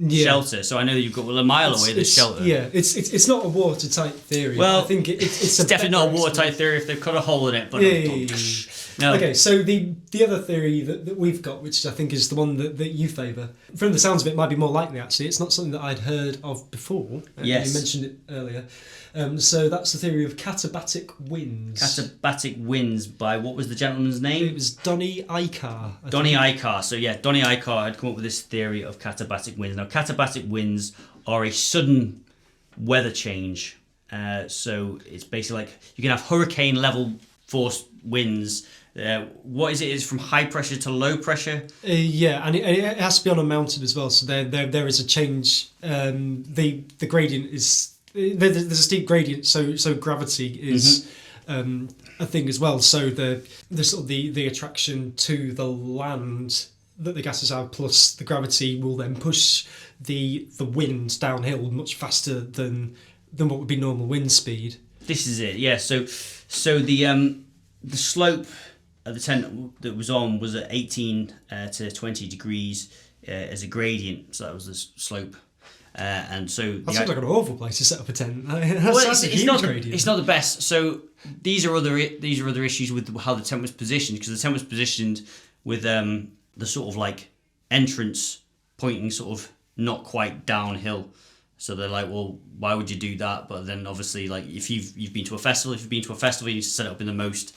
B: shelter. So I know you've got a mile away. There's shelter.
A: Yeah, it's not a watertight theory.
B: Well,
A: I think it's
B: definitely not a watertight theory if they've cut a hole in it. But no.
A: Okay, so the other theory that we've got, which I think is the one that you favour, from the sounds of it, might be more likely. Actually, it's not something that I'd heard of before.
B: Yes,
A: you mentioned it earlier. So that's the theory of katabatic winds.
B: Katabatic winds by, what was the gentleman's name?
A: It was Donnie Icar.
B: Donnie Icar. So yeah, Donnie Icar had come up with this theory of katabatic winds. Now, katabatic winds are a sudden weather change. So it's basically like you can have hurricane level force winds. What is it? Is from high pressure to low pressure?
A: Yeah, and it has to be on a mountain as well. So there is a change. The gradient is. There's a steep gradient, so gravity is a thing as well. So the sort of the attraction to the land that the gases have, plus the gravity, will then push the wind downhill much faster than what would be normal wind speed.
B: This is it, yeah. So the slope of the tent that was on was at 18 to 20 degrees as a gradient. So that was the slope. And so
A: that sounds like an awful place to set up a tent. It's
B: not the best. So these are other issues with how the tent was positioned, because the tent was positioned with the sort of like entrance pointing sort of not quite downhill. So they're like, well, why would you do that? But then obviously, like, if you've been to a festival, you need to set it up in the most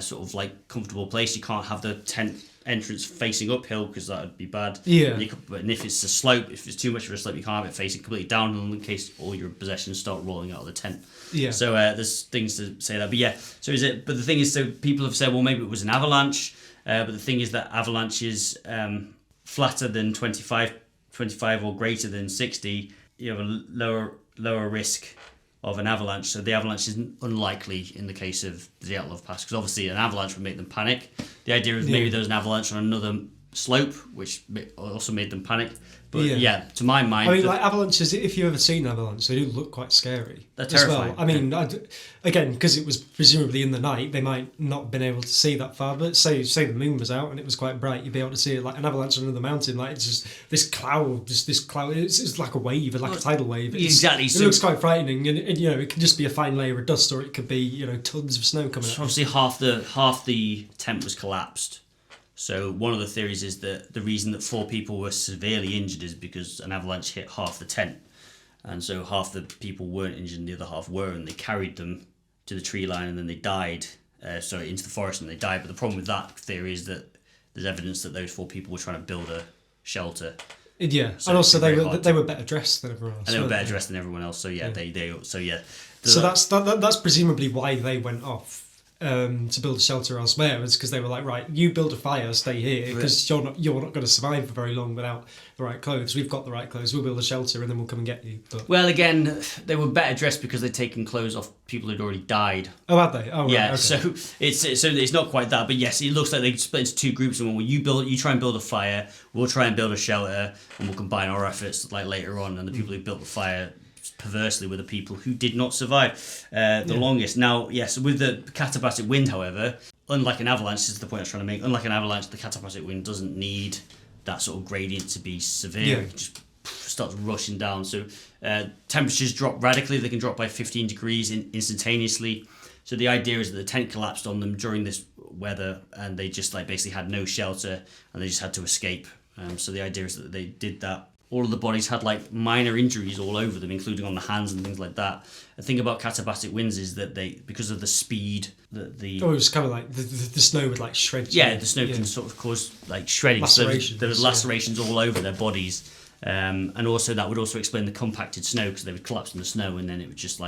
B: sort of like comfortable place. You can't have the tent entrance facing uphill, because that would be bad.
A: Yeah.
B: And if it's a slope, if it's too much of a slope, you can't have it facing completely downhill in case all your possessions start rolling out of the tent.
A: Yeah.
B: So there's things to say that. But yeah, so is it? But the thing is, so people have said, well, maybe it was an avalanche. But the thing is that avalanche is flatter than 25 or greater than 60. You have a lower risk of an avalanche. So the avalanche is unlikely in the case of the Dyatlov Pass, because obviously an avalanche would make them panic. The idea is maybe there was an avalanche on another slope, which also made them panic. But yeah, to my mind,
A: I mean, like avalanches, if you've ever seen an avalanche, they do look quite scary.
B: They're terrifying.
A: Well. I mean, again, because it was presumably in the night, they might not have been able to see that far. But say the moon was out and it was quite bright, you'd be able to see it. Like an avalanche on another mountain, like it's just this cloud. It's like a wave, like a tidal wave.
B: Exactly.
A: It looks quite frightening, and it can just be a fine layer of dust, or it could be tons of snow coming out.
B: Obviously, half the tent was collapsed. So one of the theories is that the reason that 4 people were severely injured is because an avalanche hit half the tent. And so half the people weren't injured and the other half were, and they carried them to the tree line and then they died, into the forest and they died. But the problem with that theory is that there's evidence that those 4 people were trying to build a shelter.
A: Yeah, so and also they were better dressed than everyone else.
B: And they were better dressed than everyone else, so yeah.
A: So that's presumably why they went off. To build a shelter elsewhere, was because they were like, right, you build a fire, stay here, because you're not going to survive for very long without the right clothes. We've got the right clothes. We'll build a shelter and then we'll come and get you. But
B: well, again, they were better dressed because they'd taken clothes off people who'd already died.
A: Oh, had they? Oh, right,
B: yeah.
A: Okay.
B: So it's not quite that, but yes, it looks like they split into 2 groups. And when you try and build a fire, we'll try and build a shelter, and we'll combine our efforts like later on. And the people who built the fire, perversely, were the people who did not survive the longest. Now, yes, with the katabatic wind, however, unlike an avalanche, this is the point I was trying to make, unlike an avalanche, the katabatic wind doesn't need that sort of gradient to be severe. It just starts rushing down. So temperatures drop radically. They can drop by 15 degrees instantaneously. So the idea is that the tent collapsed on them during this weather, and they just basically had no shelter, and they just had to escape. So the idea is that they did that. All of the bodies had minor injuries all over them, including on the hands and things like that. The thing about katabatic winds is that because of the speed that it
A: was kind of like the snow would shred.
B: Yeah, the snow can sort of cause shredding.
A: Lacerations.
B: So there was lacerations all over their bodies. And also that would also explain the compacted snow, because they would collapse in the snow and then it would just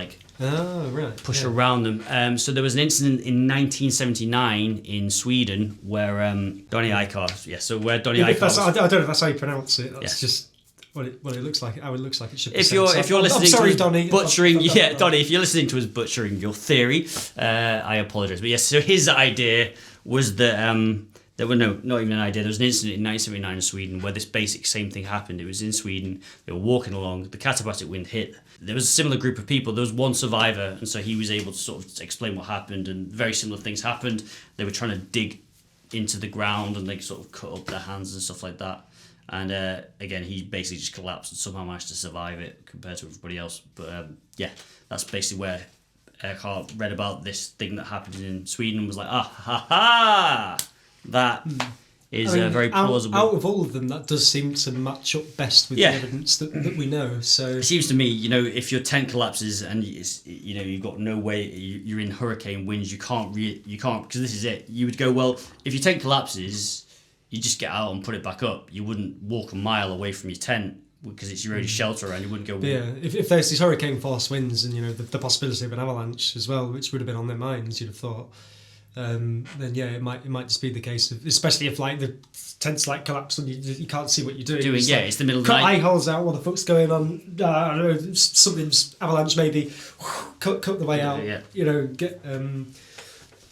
B: push around them. So there was an incident in 1979 in Sweden where Donnie Icar. Yeah, so where Donnie Icar.
A: I don't know if that's how you pronounce it. That's just. what it looks like, how it looks like it should be.
B: If you're listening,
A: I'm sorry,
B: to
A: Donnie,
B: butchering,
A: I've
B: Donnie, if you're listening to us butchering your theory, I apologise. But yes, so his idea was that there were not even an idea. There was an incident in 1979 in Sweden where this basic same thing happened. It was in Sweden. They were walking along. The katabatic wind hit. There was a similar group of people. There was one survivor, and so he was able to sort of explain what happened. And very similar things happened. They were trying to dig into the ground, and they sort of cut up their hands and stuff like that. And again, he basically just collapsed and somehow managed to survive it compared to everybody else. But yeah, that's basically where Eckhart read about this thing that happened in Sweden and was like, that is very plausible.
A: Out of all of them, that does seem to match up best with the evidence that we know. So
B: it seems to me, if your tent collapses and you've got no way, you're in hurricane winds, you can't because this is it. You would go, well, if your tent collapses, you just get out and put it back up. You wouldn't walk a mile away from your tent because it's your only shelter around. You wouldn't go.
A: Yeah, if there's these hurricane force winds and the possibility of an avalanche as well, which would have been on their minds, you'd have thought. Then yeah, it might just be the case of, especially if like the tent's like collapsed and you can't see what you're doing.
B: It's
A: like,
B: it's the middle of the
A: night.
B: night.
A: Cut eye holes out. What the fuck's going on? I don't know. Something's avalanche maybe. Cut the way out. Get and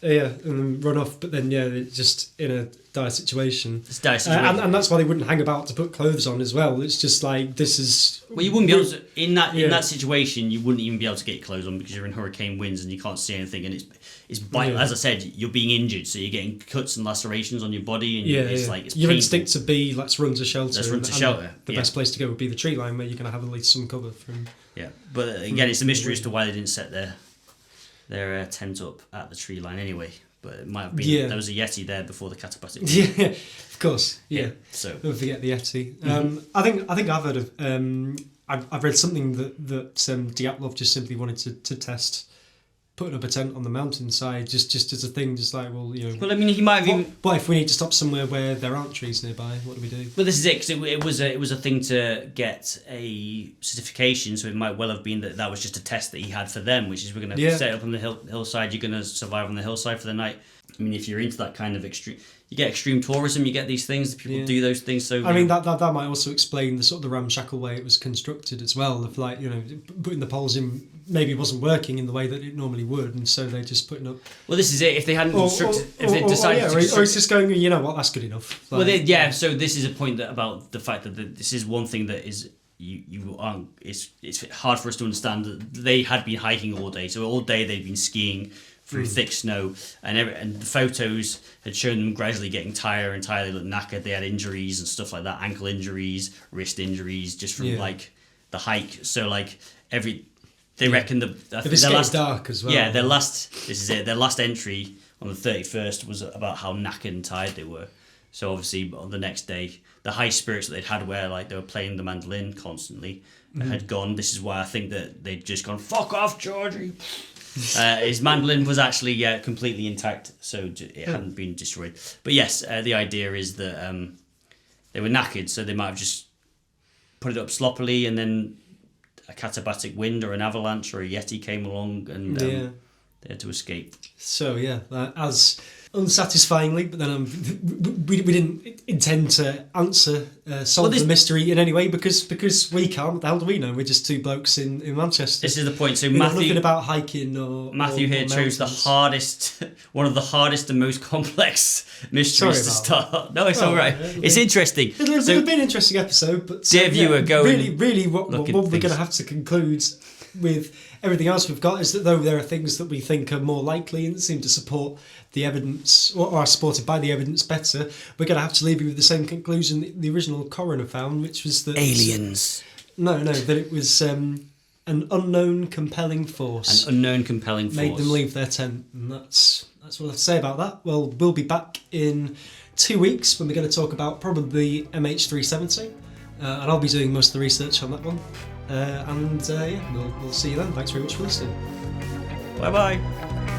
A: then run off. But then it's just in a dire situation.
B: It's a dire situation.
A: And that's why they wouldn't hang about to put clothes on as well. It's just like this is.
B: Well, you wouldn't be able to in that situation. You wouldn't even be able to get clothes on because you're in hurricane winds and you can't see anything. And it's as I said, you're being injured, so you're getting cuts and lacerations on your body, and it's like it's
A: your
B: painful.
A: Instinct to be let's run to shelter.
B: Let's run to shelter.
A: The best place to go would be the tree line where you're going to have at least some cover from.
B: Yeah, but again, it's a mystery as to why they didn't set their tent up at the tree line anyway. But it might have been there was a Yeti there before the katabatic.
A: Yeah, of course. Yeah.
B: So
A: don't forget the Yeti. I think I've heard of. I've read something that Dyatlov just simply wanted to test putting up a tent on the mountainside, just as a thing, just like
B: Well, I mean, he might have even.
A: What if we need to stop somewhere where there aren't trees nearby? What do we do?
B: Well, this is it, because it was a thing to get a certification, so it might well have been that was just a test that he had for them, which is we're going to set up on the hillside. You're going to survive on the hillside for the night. I mean, if you're into that kind of extreme, you get extreme tourism. You get these things. People do those things. So
A: I mean, that might also explain the sort of the ramshackle way it was constructed as well. Of like putting the poles in maybe wasn't working in the way that it normally would, and so they're just putting up.
B: Well, this is it. If they hadn't constructed, if they decided to
A: or it's just going, that's good enough. Like,
B: So this is a point about the fact that this is one thing that is. You aren't. It's hard for us to understand that they had been hiking all day. So all day they'd been skiing through thick snow, and the photos had shown them gradually getting tired and tired. They looked knackered. They had injuries and stuff like that, ankle injuries, wrist injuries, just from like the hike. So like they reckon their last
A: dark as well.
B: Yeah, their last. This is it. Their last entry on the 31st was about how knackered and tired they were. So obviously on the next day, the high spirits that they'd had where like they were playing the mandolin constantly had gone. This is why I think that they'd just gone, fuck off, Georgie. His mandolin was actually completely intact, so it hadn't been destroyed. But yes, the idea is that they were knackered, so they might have just put it up sloppily, and then a katabatic wind or an avalanche or a Yeti came along and they had to escape. So
A: as unsatisfyingly, but then we didn't intend to solve the mystery in any way because we can't. What the hell do we know? We're just two blokes in Manchester.
B: This is the point. So
A: we know nothing about hiking or
B: Matthew
A: or
B: here chose one of the hardest and most complex mysteries to start. No, it's all right. It's interesting.
A: It'll be an interesting episode, but
B: dear viewer, go
A: really what we're going to have to conclude with everything else we've got is that though there are things that we think are more likely and seem to support the evidence or are supported by the evidence better, we're going to have to leave you with the same conclusion that the original coroner found, which was that
B: aliens.
A: That it was an unknown compelling force.
B: An unknown compelling force
A: made them leave their tent, and that's what I have to say about that. Well, we'll be back in 2 weeks when we're going to talk about probably MH370, and I'll be doing most of the research on that one. We'll see you then. Thanks very much for listening.
B: Bye bye.